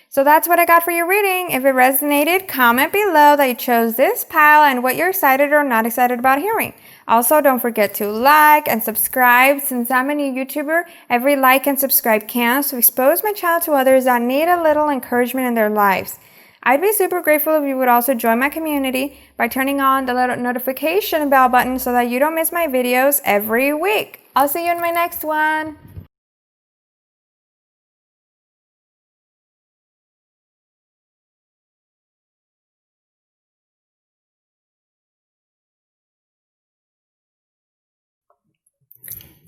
So that's what I got for your reading. If it resonated, comment below that you chose this pile and what you're excited or not excited about hearing. Also, don't forget to like and subscribe. Since I'm a new YouTuber, every like and subscribe counts to expose my channel to others that need a little encouragement in their lives. I'd be super grateful if you would also join my community by turning on the little notification bell button so that you don't miss my videos every week. I'll see you in my next one.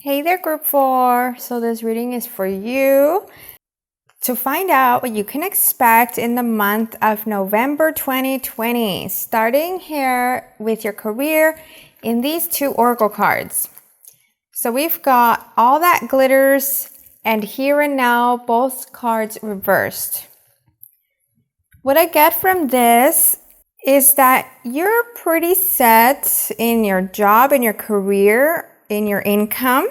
Hey there, group 4. So this reading is for you to find out what you can expect in the month of November 2020, starting here with your career in these 2 oracle cards. So we've got All That Glitters and Here and Now, both cards reversed. What I get from this is that you're pretty set in your job, in your career, in your income.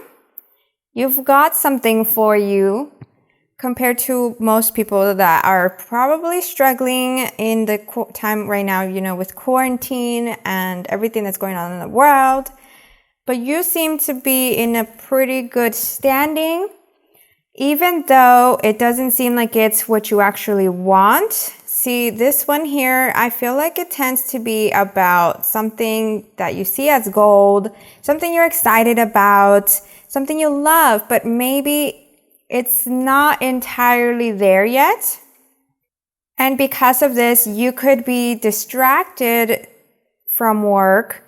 You've got something for you compared to most people that are probably struggling in the time right now, with quarantine and everything that's going on in the world. But you seem to be in a pretty good standing, even though it doesn't seem like it's what you actually want. See, this one here, I feel like it tends to be about something that you see as gold, something you're excited about, something you love, but maybe it's not entirely there yet. And because of this, you could be distracted from work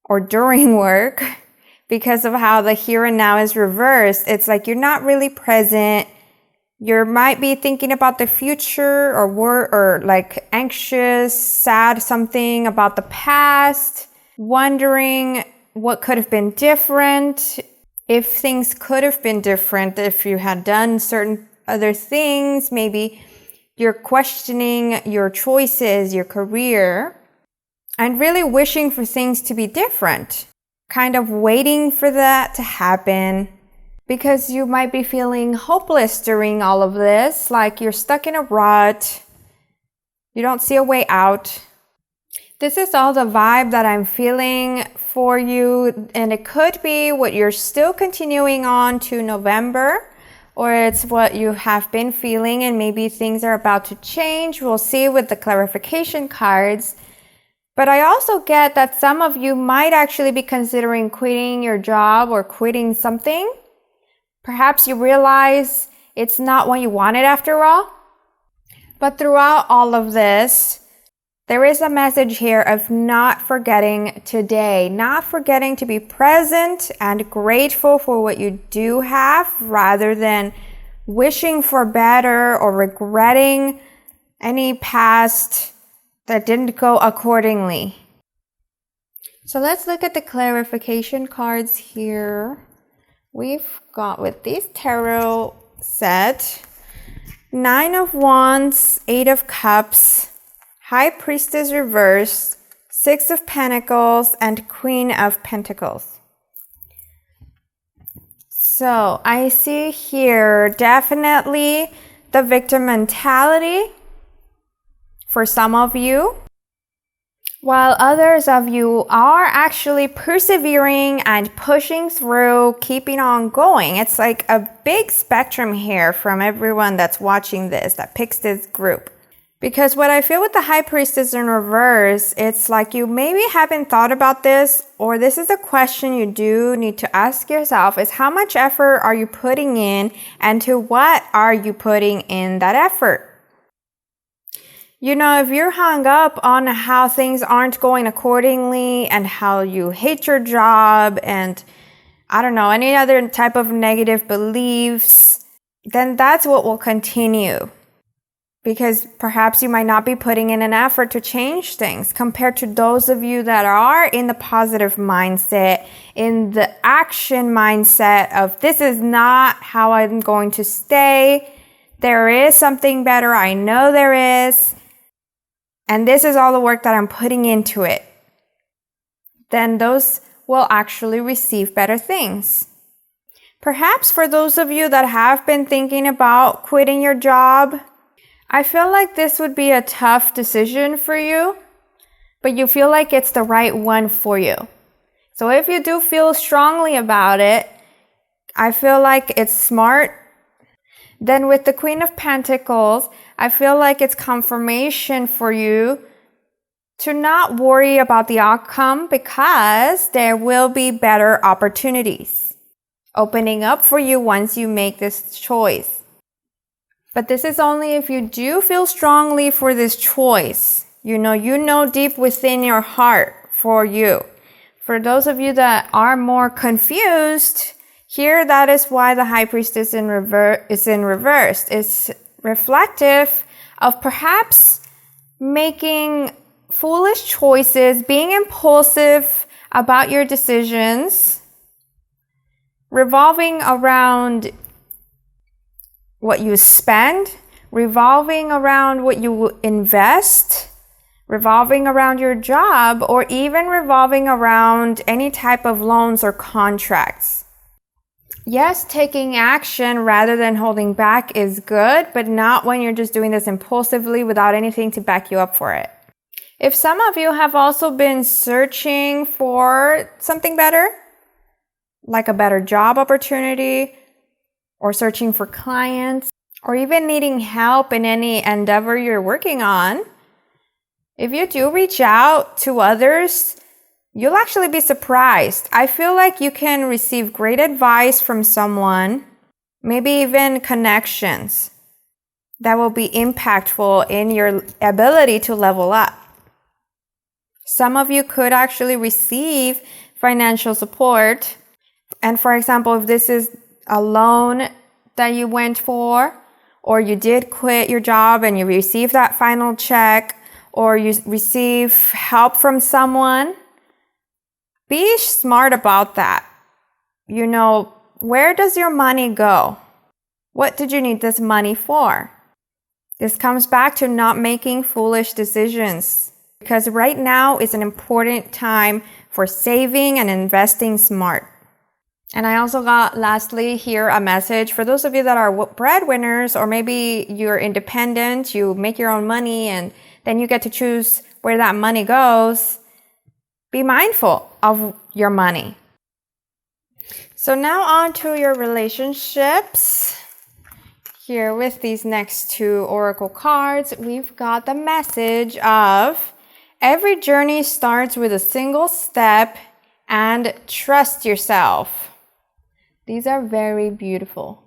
or during work because of how the here and now is reversed. It's like you're not really present. You might be thinking about the future or like anxious, sad, something about the past, wondering what could have been different, if things could have been different, if you had done certain other things. Maybe you're questioning your choices, your career, and really wishing for things to be different, kind of waiting for that to happen, because you might be feeling hopeless during all of this, like you're stuck in a rut, you don't see a way out. This is all the vibe that I'm feeling for you, and it could be what you're still continuing on to November, or it's what you have been feeling and maybe things are about to change. We'll see with the clarification cards. But I also get that some of you might actually be considering quitting your job or quitting something. Perhaps you realize it's not what you wanted after all. But throughout all of this, there is a message here of not forgetting today, not forgetting to be present and grateful for what you do have, rather than wishing for better or regretting any past that didn't go accordingly. So let's look at the clarification cards here. We've got, with this tarot set, 9 of Wands, 8 of Cups, High Priestess reversed, 6 of Pentacles, and Queen of Pentacles. So I see here definitely the victim mentality for some of you, while others of you are actually persevering and pushing through, keeping on going. It's like a big spectrum here from everyone that's watching this, that picks this group. Because what I feel with the High Priestess in reverse, it's like you maybe haven't thought about this, or this is a question you do need to ask yourself, is how much effort are you putting in, and to what are you putting in that effort? You know, if you're hung up on how things aren't going accordingly and how you hate your job and, I don't know, any other type of negative beliefs, then that's what will continue. Because perhaps you might not be putting in an effort to change things compared to those of you that are in the positive mindset, in the action mindset of this is not how I'm going to stay. There is something better. I know there is. And this is all the work that I'm putting into it. Then those will actually receive better things. Perhaps for those of you that have been thinking about quitting your job, I feel like this would be a tough decision for you, but you feel like it's the right one for you. So if you do feel strongly about it, I feel like it's smart. Then with the Queen of Pentacles, I feel like it's confirmation for you to not worry about the outcome, because there will be better opportunities opening up for you once you make this choice. But this is only if you do feel strongly for this choice. You know deep within your heart for you. For those of you that are more confused, here that is why the High Priestess is in reverse. It's reflective of perhaps making foolish choices, being impulsive about your decisions, revolving around what you spend, revolving around what you invest, revolving around your job, or even revolving around any type of loans or contracts. Yes, taking action rather than holding back is good, but not when you're just doing this impulsively without anything to back you up for it. If some of you have also been searching for something better, like a better job opportunity, or searching for clients, or even needing help in any endeavor you're working on, if you do reach out to others, you'll actually be surprised. I feel like you can receive great advice from someone, maybe even connections that will be impactful in your ability to level up. Some of you could actually receive financial support. And for example, if this is a loan that you went for, or you did quit your job and you received that final check, or you receive help from someone, be smart about that. You know, where does your money go? What did you need this money for? This comes back to not making foolish decisions, because right now is an important time for saving and investing smart. And I also got, lastly, here a message for those of you that are breadwinners, or maybe you're independent, you make your own money, and then you get to choose where that money goes. Be mindful of your money. So now on to your relationships. Here with these next two oracle cards, we've got the message of every journey starts with a single step and trust yourself. These are very beautiful.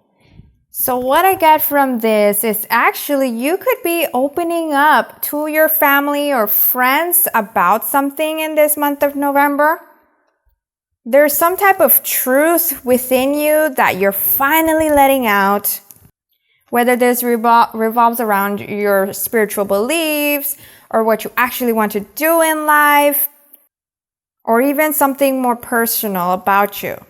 So what I get from this is actually you could be opening up to your family or friends about something in this month of November. There's some type of truth within you that you're finally letting out, whether this revolves around your spiritual beliefs or what you actually want to do in life, or even something more personal about you.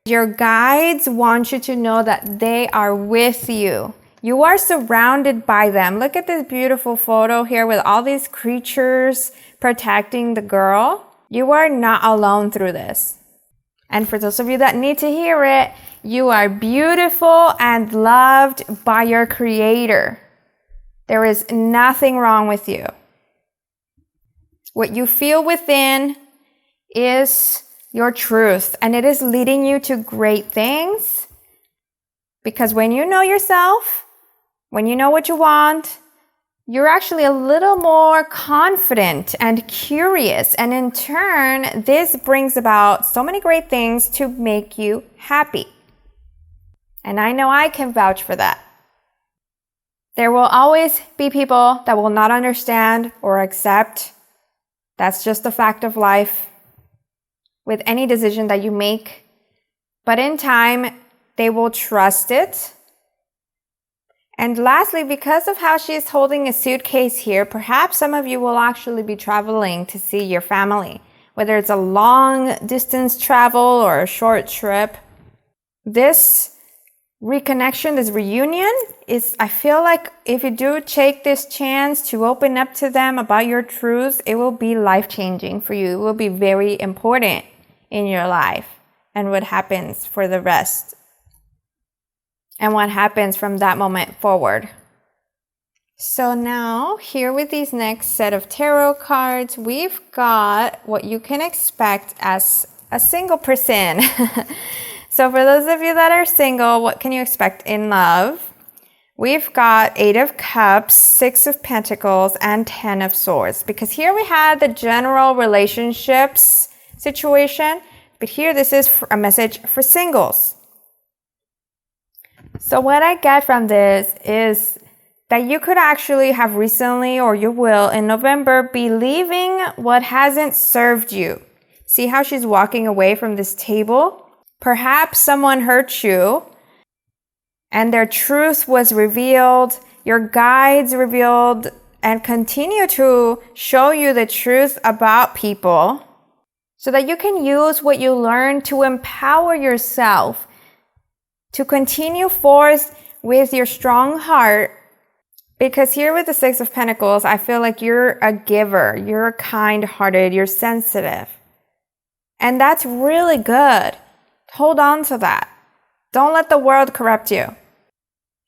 Your guides want you to know that they are with you. You are surrounded by them. Look at this beautiful photo here with all these creatures protecting the girl. You are not alone through this. And for those of you that need to hear it, you are beautiful and loved by your Creator. There is nothing wrong with you. What you feel within is your truth, and it is leading you to great things. Because when you know yourself, when you know what you want, you're actually a little more confident and curious. And in turn, this brings about so many great things to make you happy. And I know I can vouch for that. There will always be people that will not understand or accept. That's just the fact of life with any decision that you make. But in time, they will trust it. And lastly, because of how she's holding a suitcase here, perhaps some of you will actually be traveling to see your family, whether it's a long distance travel or a short trip. This reconnection, this reunion is, I feel like if you do take this chance to open up to them about your truths, it will be life-changing for you. It will be very important in your life and what happens for the rest and what happens from that moment forward. So now here with these next set of tarot cards, we've got what you can expect as a single person. So for those of you that are single, what can you expect in love? We've got 8 of Cups, 6 of Pentacles, and 10 of Swords. Because here we had the general relationships situation, but here this is a message for singles. So what I get from this is that you could actually have recently, or you will in November, be leaving what hasn't served you. See how she's walking away from this table? Perhaps someone hurt you and their truth was revealed, your guides revealed, and continue to show you the truth about people so that you can use what you learn to empower yourself to continue forth with your strong heart. Because here with the 6 of Pentacles, I feel like you're a giver, you're kind-hearted, you're sensitive. And that's really good. Hold on to that. Don't let the world corrupt you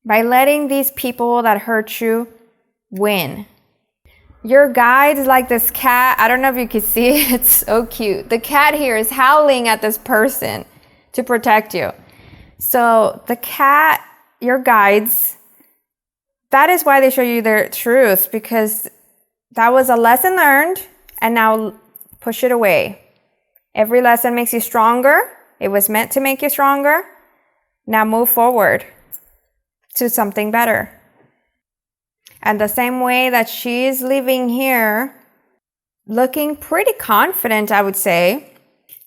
by letting these people that hurt you win. Your guides, like this cat, I don't know if you can see it, it's so cute. The cat here is howling at this person to protect you. So the cat, your guides, that is why they show you their truth, because that was a lesson learned, and now push it away. Every lesson makes you stronger. It was meant to make you stronger. Now move forward. to something better. And the same way that she's leaving here, looking pretty confident, I would say,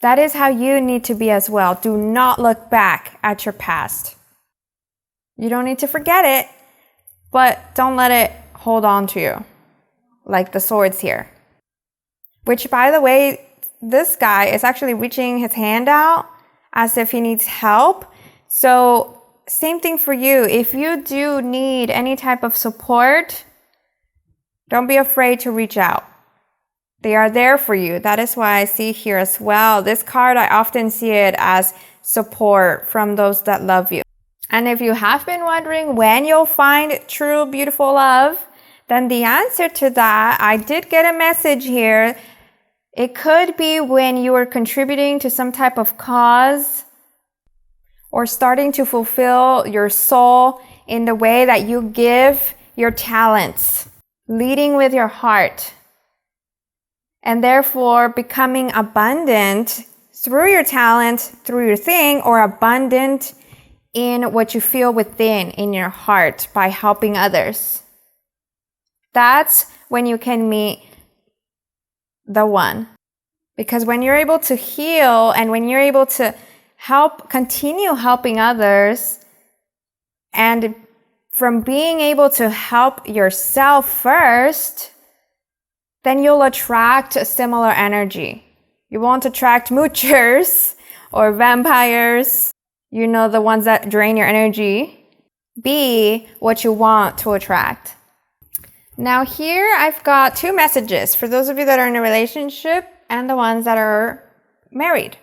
that is how you need to be as well. Do not look back at your past. You don't need to forget it, but don't let it hold on to you, like the swords here. Which, by the way, this guy is actually reaching his hand out as if he needs help. So, same thing for you. If you do need any type of support, don't be afraid to reach out. They are there for you. That is why I see here as well. This card, I often see it as support from those that love you. And if you have been wondering when you'll find true, beautiful love, then the answer to that, I did get a message here. It could be when you are contributing to some type of cause or starting to fulfill your soul in the way that you give your talents, leading with your heart, and therefore becoming abundant through your talent, through your thing, or abundant in what you feel within, in your heart, by helping others. That's when you can meet the one. Because when you're able to heal and when you're able to continue helping others, and from being able to help yourself first, then you'll attract a similar energy. You won't attract moochers or vampires, you know, the ones that drain your energy. Be what you want to attract. Now here I've got two messages for those of you that are in a relationship and the ones that are married.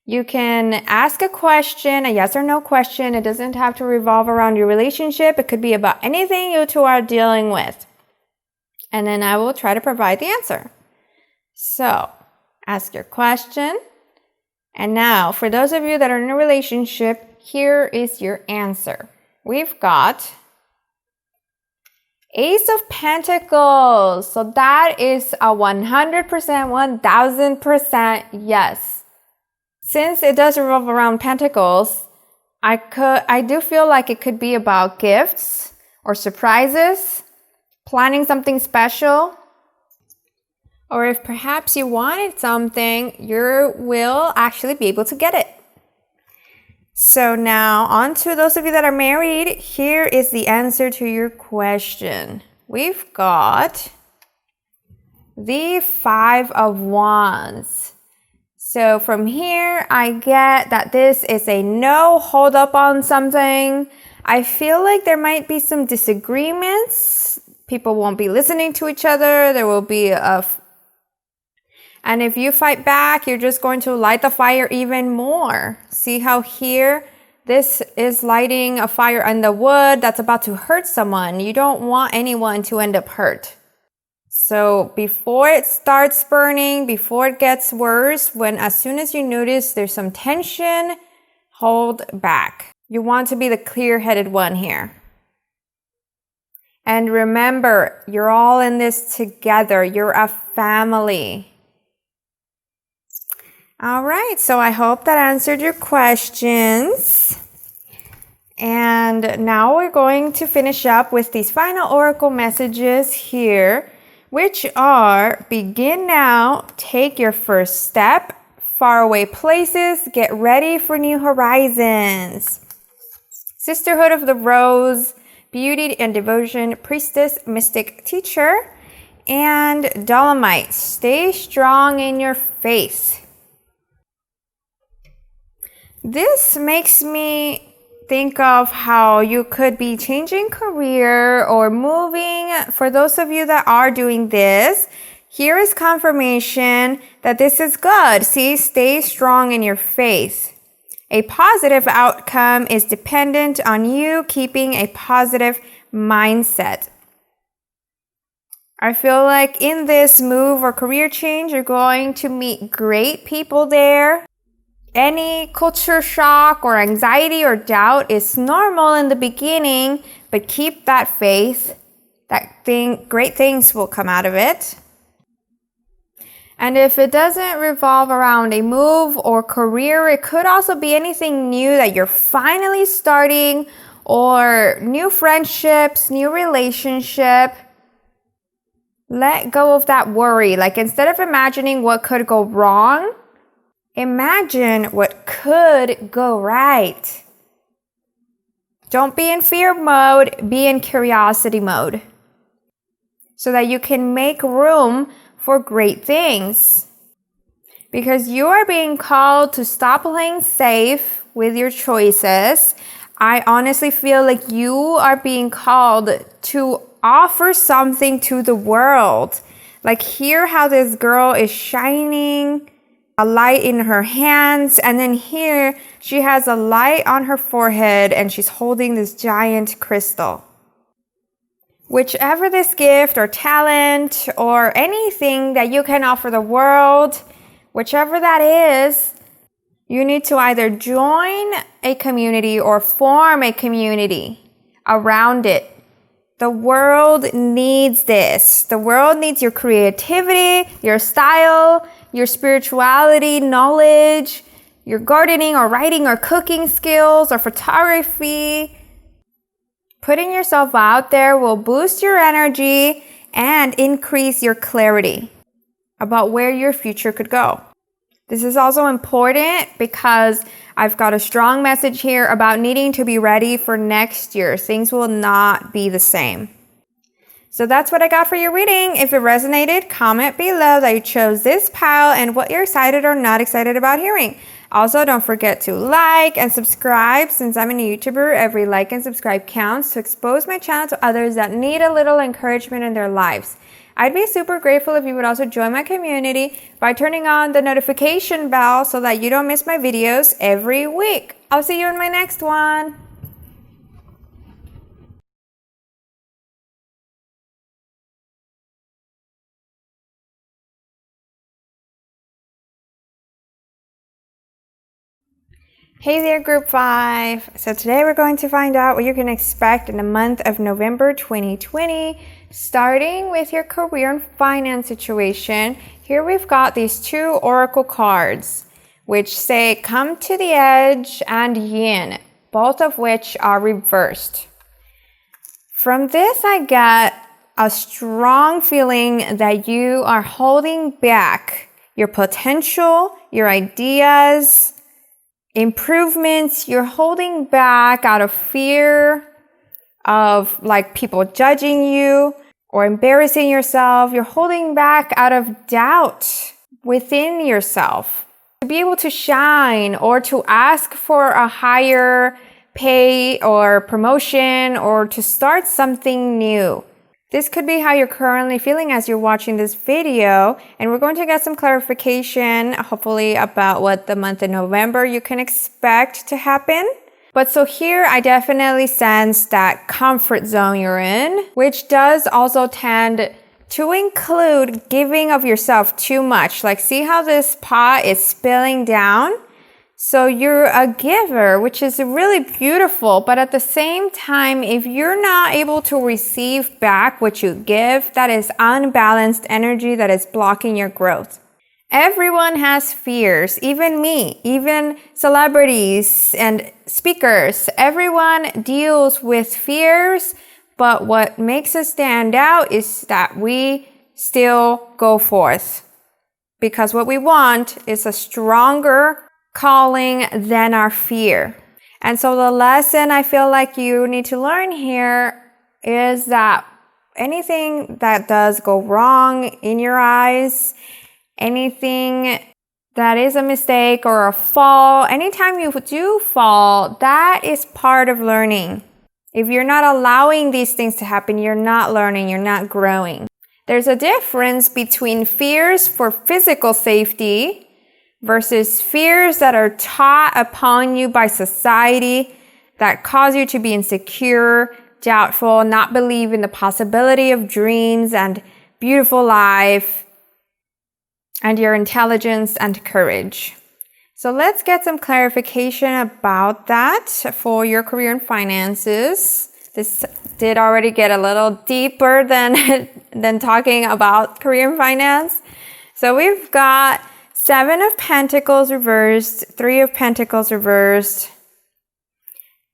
You can ask a question, a yes or no question. It doesn't have to revolve around your relationship. It could be about anything you two are dealing with. And then I will try to provide the answer. So, ask your question. And now, for those of you that are in a relationship, here is your answer. We've got Ace of Pentacles. So that is a 100%, 1000% yes. Since it does revolve around pentacles, I do feel like it could be about gifts or surprises, planning something special, or if perhaps you wanted something, you will actually be able to get it. So now, on to those of you that are married, here is the answer to your question. We've got the Five of Wands. So from here, I get that this is a no hold up on something. I feel like there might be some disagreements. People won't be listening to each other. There will be and if you fight back, you're just going to light the fire even more. See how here, this is lighting a fire on the wood that's about to hurt someone. You don't want anyone to end up hurt. So before it starts burning, before it gets worse, as soon as you notice there's some tension, hold back. You want to be the clear-headed one here. And remember, you're all in this together. You're a family. All right, so I hope that answered your questions. And now we're going to finish up with these final oracle messages here, which are: begin now, take your first step, faraway places, get ready for new horizons. Sisterhood of the Rose, beauty and devotion, priestess, mystic, teacher, and dolomite. Stay strong in your faith. This makes me think of how you could be changing career or moving. For those of you that are doing this, here is confirmation that this is good. See, stay strong in your faith. A positive outcome is dependent on you keeping a positive mindset. I feel like in this move or career change, you're going to meet great people there. Any culture shock or anxiety or doubt is normal in the beginning, but keep that faith. Great things will come out of it. And if it doesn't revolve around a move or career, it could also be anything new that you're finally starting, or new friendships, new relationship. Let go of that worry. Like, instead of imagining what could go wrong, imagine what could go right. Don't be in fear mode, be in curiosity mode, so that you can make room for great things. Because you are being called to stop playing safe with your choices. I honestly feel like you are being called to offer something to the world. Like, hear how this girl is shining a light in her hands, and then here she has a light on her forehead and she's holding this giant crystal. Whichever this gift or talent or anything that you can offer the world, whichever that is, you need to either join a community or form a community around it. The world needs this. The world needs your creativity, your style, your spirituality, knowledge, your gardening or writing or cooking skills or photography. Putting yourself out there will boost your energy and increase your clarity about where your future could go. This is also important because I've got a strong message here about needing to be ready for next year. Things will not be the same. So that's what I got for your reading. If it resonated, comment below that you chose this pile and what you're excited or not excited about hearing. Also, don't forget to like and subscribe. Since I'm a new YouTuber, every like and subscribe counts to expose my channel to others that need a little encouragement in their lives. I'd be super grateful if you would also join my community by turning on the notification bell so that you don't miss my videos every week. I'll see you in my next one. Hey there, Group 5. So today we're going to find out what you can expect in the month of November 2020, starting with your career and finance situation. Here we've got these two oracle cards, which say come to the edge and yin, both of which are reversed. From this, I get a strong feeling that you are holding back your potential, your ideas, improvements. You're holding back out of fear of like people judging you or embarrassing yourself. You're holding back out of doubt within yourself to be able to shine or to ask for a higher pay or promotion or to start something new. This could be how you're currently feeling as you're watching this video, and we're going to get some clarification, hopefully, about what the month of November you can expect to happen. But so here, I definitely sense that comfort zone you're in, which does also tend to include giving of yourself too much. Like, see how this pot is spilling down? So you're a giver, which is really beautiful, but at the same time, if you're not able to receive back what you give, that is unbalanced energy that is blocking your growth. Everyone has fears, even me, even celebrities and speakers. Everyone deals with fears, but what makes us stand out is that we still go forth. Because what we want is a stronger calling than our fear. And so the lesson I feel like you need to learn here is that anything that does go wrong in your eyes, anything that is a mistake or a fall, anytime you do fall, that is part of learning. If you're not allowing these things to happen, you're not learning, you're not growing. There's a difference between fears for physical safety versus fears that are taught upon you by society that cause you to be insecure, doubtful, not believe in the possibility of dreams and beautiful life and your intelligence and courage. So let's get some clarification about that for your career and finances. This did already get a little deeper than talking about career and finance. So we've got 7 of Pentacles reversed, 3 of Pentacles reversed,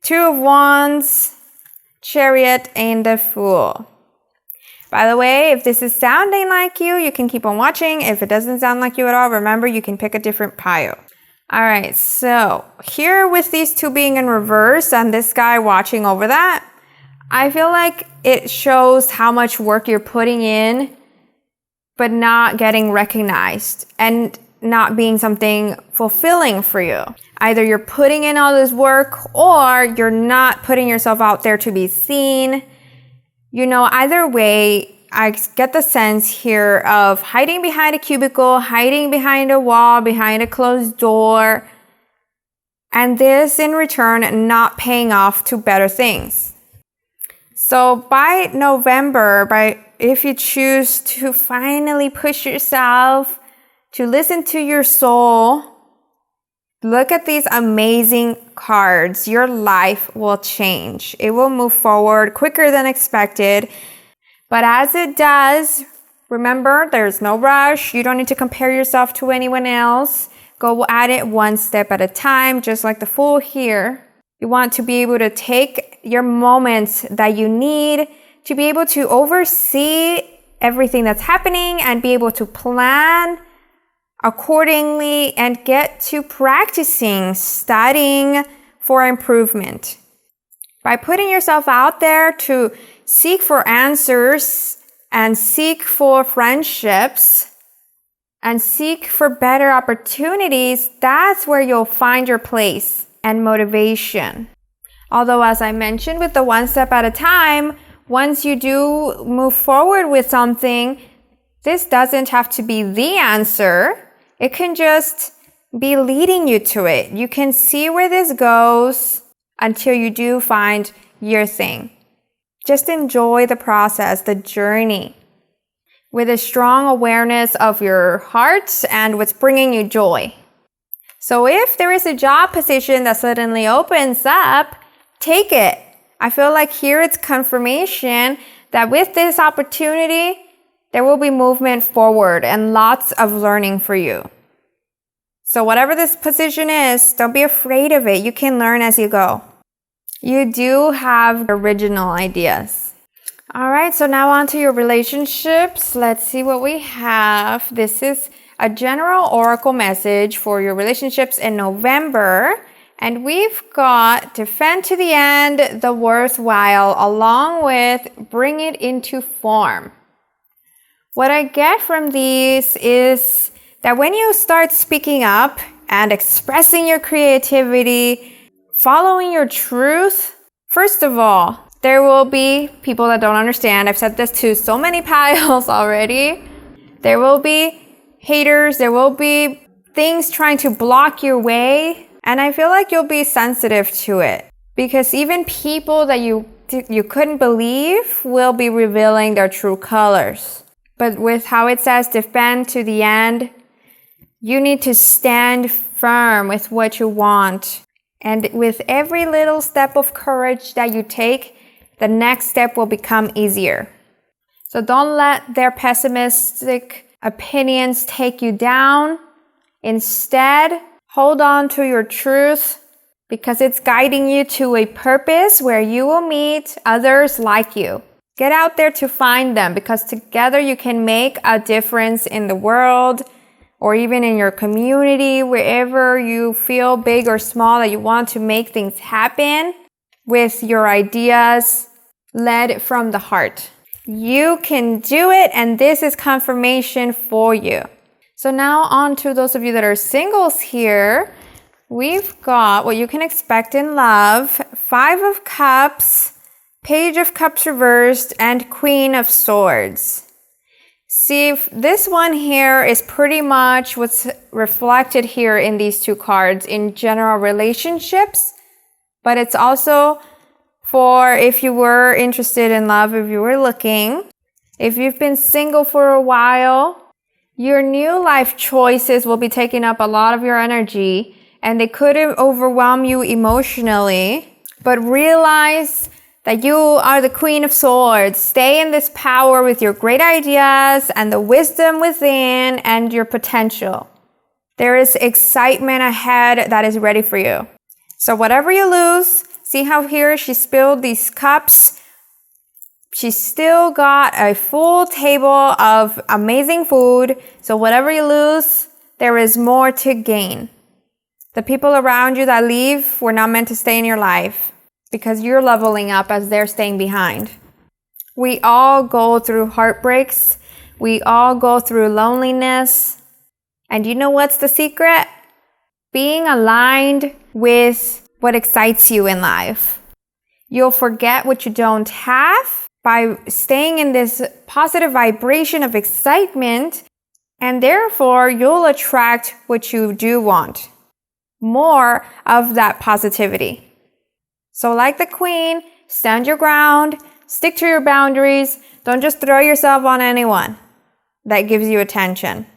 Two of Wands, Chariot, and the Fool. By the way, if this is sounding like you can keep on watching. If it doesn't sound like you at all, remember you can pick a different pile. All right, so here with these two being in reverse and this guy watching over that, I feel like it shows how much work you're putting in, but not getting recognized and not being something fulfilling for you. Either you're putting in all this work or you're not putting yourself out there to be seen. You know, either way, I get the sense here of hiding behind a cubicle, hiding behind a wall, behind a closed door, and this in return not paying off to better things. So by November, if you choose to finally push yourself to listen to your soul, look at these amazing cards. Your life will change. It will move forward quicker than expected. But as it does, remember, there's no rush. You don't need to compare yourself to anyone else. Go at it one step at a time, just like the Fool here. You want to be able to take your moments that you need to be able to oversee everything that's happening and be able to plan accordingly and get to practicing, studying for improvement. By putting yourself out there to seek for answers and seek for friendships and seek for better opportunities, that's where you'll find your place and motivation. Although, as I mentioned, with the one step at a time, once you do move forward with something, this doesn't have to be the answer. It can just be leading you to it. You can see where this goes until you do find your thing. Just enjoy the process, the journey, with a strong awareness of your heart and what's bringing you joy. So if there is a job position that suddenly opens up, take it. I feel like here it's confirmation that with this opportunity, there will be movement forward and lots of learning for you. So whatever this position is, don't be afraid of it. You can learn as you go. You do have original ideas. All right, so now on to your relationships. Let's see what we have. This is a general oracle message for your relationships in November. And we've got defend to the end, the worthwhile, along with bring it into form. What I get from these is that when you start speaking up and expressing your creativity, following your truth, first of all, there will be people that don't understand. I've said this to so many piles already. There will be haters. There will be things trying to block your way. And I feel like you'll be sensitive to it because even people that you couldn't believe will be revealing their true colors. But with how it says defend to the end, you need to stand firm with what you want. And with every little step of courage that you take, the next step will become easier. So don't let their pessimistic opinions take you down. Instead, hold on to your truth because it's guiding you to a purpose where you will meet others like you. Get out there to find them because together you can make a difference in the world or even in your community, wherever you feel big or small that you want to make things happen with your ideas led from the heart. You can do it, and this is confirmation for you. So now on to those of you that are singles here. We've got what you can expect in love, 5 of Cups, Page of Cups reversed, and Queen of Swords. See, this one here is pretty much what's reflected here in these two cards in general relationships, but it's also for if you were interested in love, if you were looking, if you've been single for a while, your new life choices will be taking up a lot of your energy and they could overwhelm you emotionally, but realize that you are the Queen of Swords. Stay in this power with your great ideas and the wisdom within and your potential. There is excitement ahead that is ready for you. So whatever you lose, See how here she spilled these cups? She still got a full table of amazing food. So whatever you lose, there is more to gain. The people around you that leave were not meant to stay in your life because you're leveling up as they're staying behind. We all go through heartbreaks. We all go through loneliness. And you know what's the secret? Being aligned with what excites you in life. You'll forget what you don't have by staying in this positive vibration of excitement, and therefore you'll attract what you do want. More of that positivity. So like the queen, stand your ground, stick to your boundaries, don't just throw yourself on anyone that gives you attention.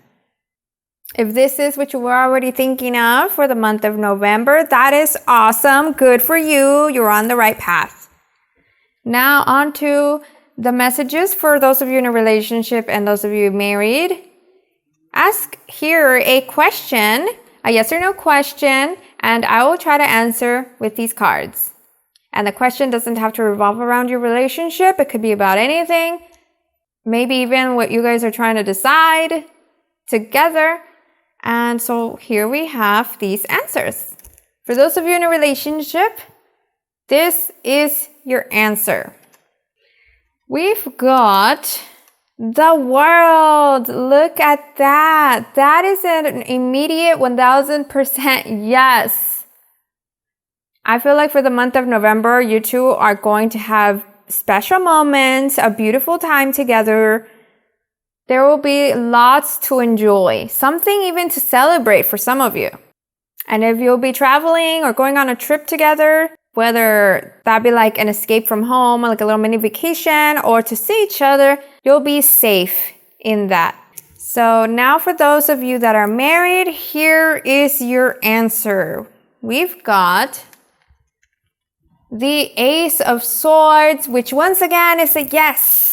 If this is what you were already thinking of for the month of November, that is awesome. Good for you. You're on the right path. Now on to the messages for those of you in a relationship and those of you married. Ask here a question, a yes or no question, and I will try to answer with these cards. And the question doesn't have to revolve around your relationship. It could be about anything. Maybe even what you guys are trying to decide together. And so here we have these answers. For those of you in a relationship, this is your answer. We've got the world. Look at that. That is an immediate 1000% yes. I feel like for the month of November, you two are going to have special moments, a beautiful time together. There will be lots to enjoy, something even to celebrate for some of you. And if you'll be traveling or going on a trip together, whether that be like an escape from home, like a little mini vacation, or to see each other, you'll be safe in that. So now for those of you that are married, here is your answer. We've got the Ace of Swords, which once again is a yes.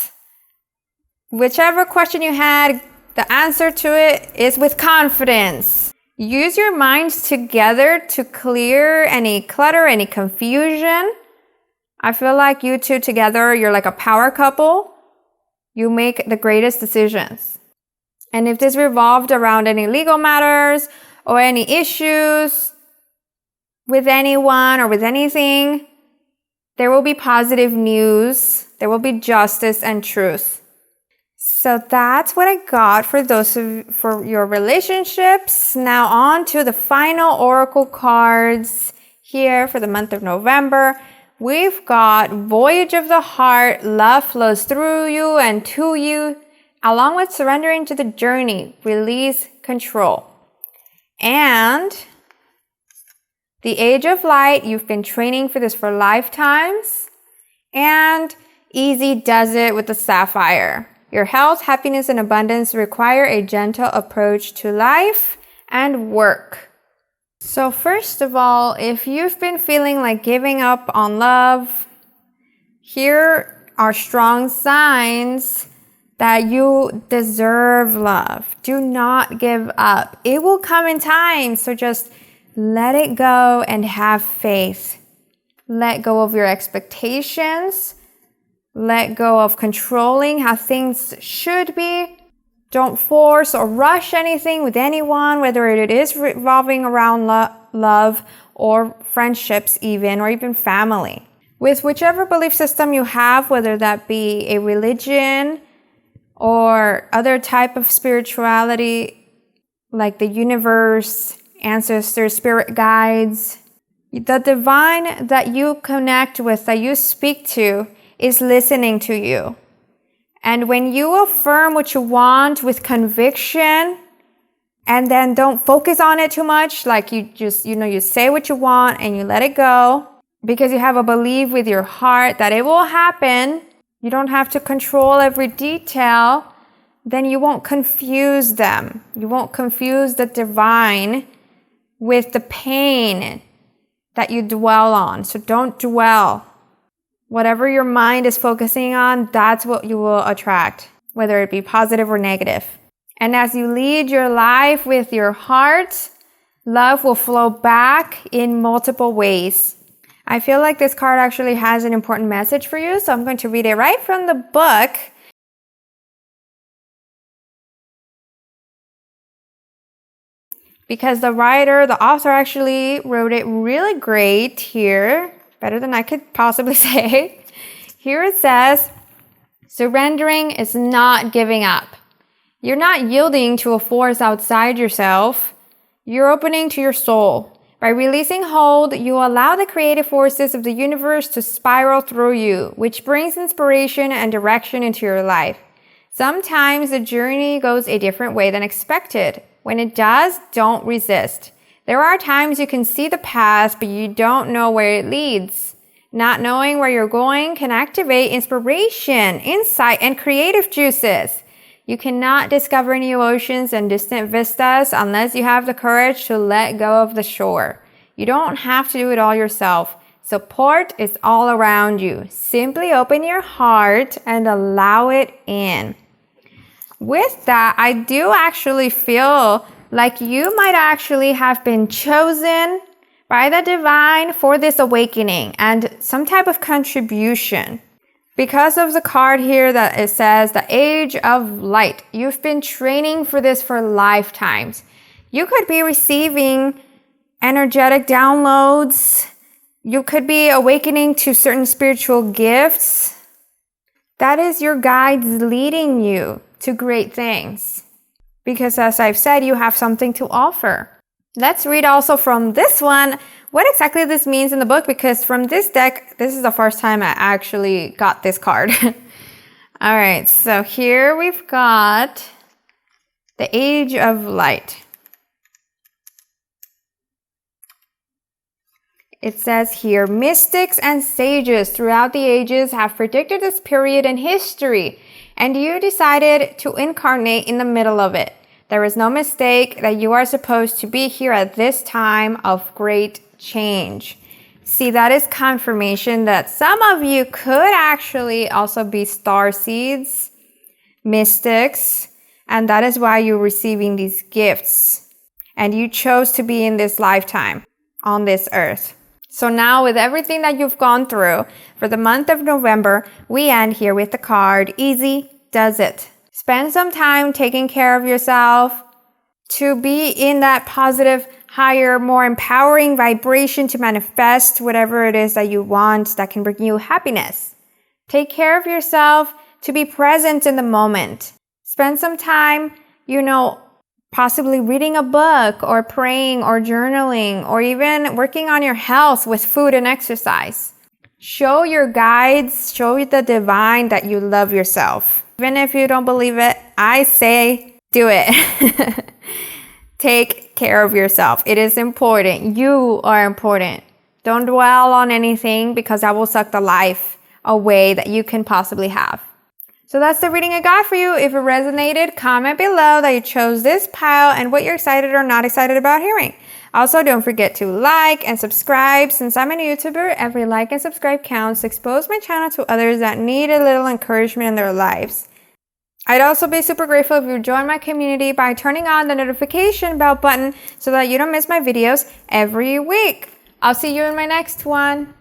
Whichever question you had, the answer to it is with confidence. Use your minds together to clear any clutter, any confusion. I feel like you two together, you're like a power couple. You make the greatest decisions. And if this revolved around any legal matters or any issues with anyone or with anything, there will be positive news. There will be justice and truth. So that's what I got for for your relationships. Now on to the final oracle cards here for the month of November. We've got Voyage of the Heart. Love flows through you and to you, along with surrendering to the journey. Release control. And the Age of Light. You've been training for this for lifetimes. And Easy Does It with the Sapphire. Your health, happiness, and abundance require a gentle approach to life and work. So first of all, if you've been feeling like giving up on love, here are strong signs that you deserve love. Do not give up. It will come in time, so just let it go and have faith. Let go of your expectations. Let go of controlling how things should be. Don't force or rush anything with anyone, whether it is revolving around love or friendships even, or even family. With whichever belief system you have, whether that be a religion or other type of spirituality, like the universe, ancestors, spirit guides, the divine that you connect with, that you speak to, is listening to you. And when you affirm what you want with conviction, and then don't focus on it too much, like you just, you say what you want and you let it go, because you have a belief with your heart that it will happen. You don't have to control every detail. Then you won't confuse them. You won't confuse the divine with the pain that you dwell on. So don't dwell. Whatever your mind is focusing on, that's what you will attract, whether it be positive or negative. And as you lead your life with your heart, love will flow back in multiple ways. I feel like this card actually has an important message for you, so I'm going to read it right from the book. Because the author actually wrote it really great here, better than I could possibly say. Here it says, surrendering is not giving up. You're not yielding to a force outside yourself. You're opening to your soul. By releasing hold, you allow the creative forces of the universe to spiral through you, which brings inspiration and direction into your life. Sometimes the journey goes a different way than expected. When it does, don't resist. There are times you can see the path, but you don't know where it leads. Not knowing where you're going can activate inspiration, insight, and creative juices. You cannot discover new oceans and distant vistas unless you have the courage to let go of the shore. You don't have to do it all yourself. Support is all around you. Simply open your heart and allow it in. With that, I do actually feel like you might actually have been chosen by the divine for this awakening and some type of contribution. Because of the card here that it says the age of light, you've been training for this for lifetimes. You could be receiving energetic downloads. You could be awakening to certain spiritual gifts. That is your guides leading you to great things. Because as I've said, you have something to offer. Let's read also from this one what exactly this means in the book, because from this deck, this is the first time I actually got this card. All right, so here we've got the Age of Light. It says here, mystics and sages throughout the ages have predicted this period in history, and you decided to incarnate in the middle of it. There is no mistake that you are supposed to be here at this time of great change. See, that is confirmation that some of you could actually also be star seeds, mystics, and that is why you're receiving these gifts. And you chose to be in this lifetime on this earth. So now with everything that you've gone through for the month of November, we end here with the card, Easy Does It. Spend some time taking care of yourself to be in that positive, higher, more empowering vibration to manifest whatever it is that you want that can bring you happiness. Take care of yourself to be present in the moment. Spend some time, possibly reading a book or praying or journaling or even working on your health with food and exercise. Show your guides, show the divine that you love yourself. Even if you don't believe it, I say do it. Take care of yourself. It is important. You are important. Don't dwell on anything because that will suck the life away that you can possibly have. So that's the reading I got for you. If it resonated, comment below that you chose this pile and what you're excited or not excited about hearing. Also, don't forget to like and subscribe. Since I'm a YouTuber, every like and subscribe counts to expose my channel to others that need a little encouragement in their lives. I'd also be super grateful if you join my community by turning on the notification bell button so that you don't miss my videos every week. I'll see you in my next one.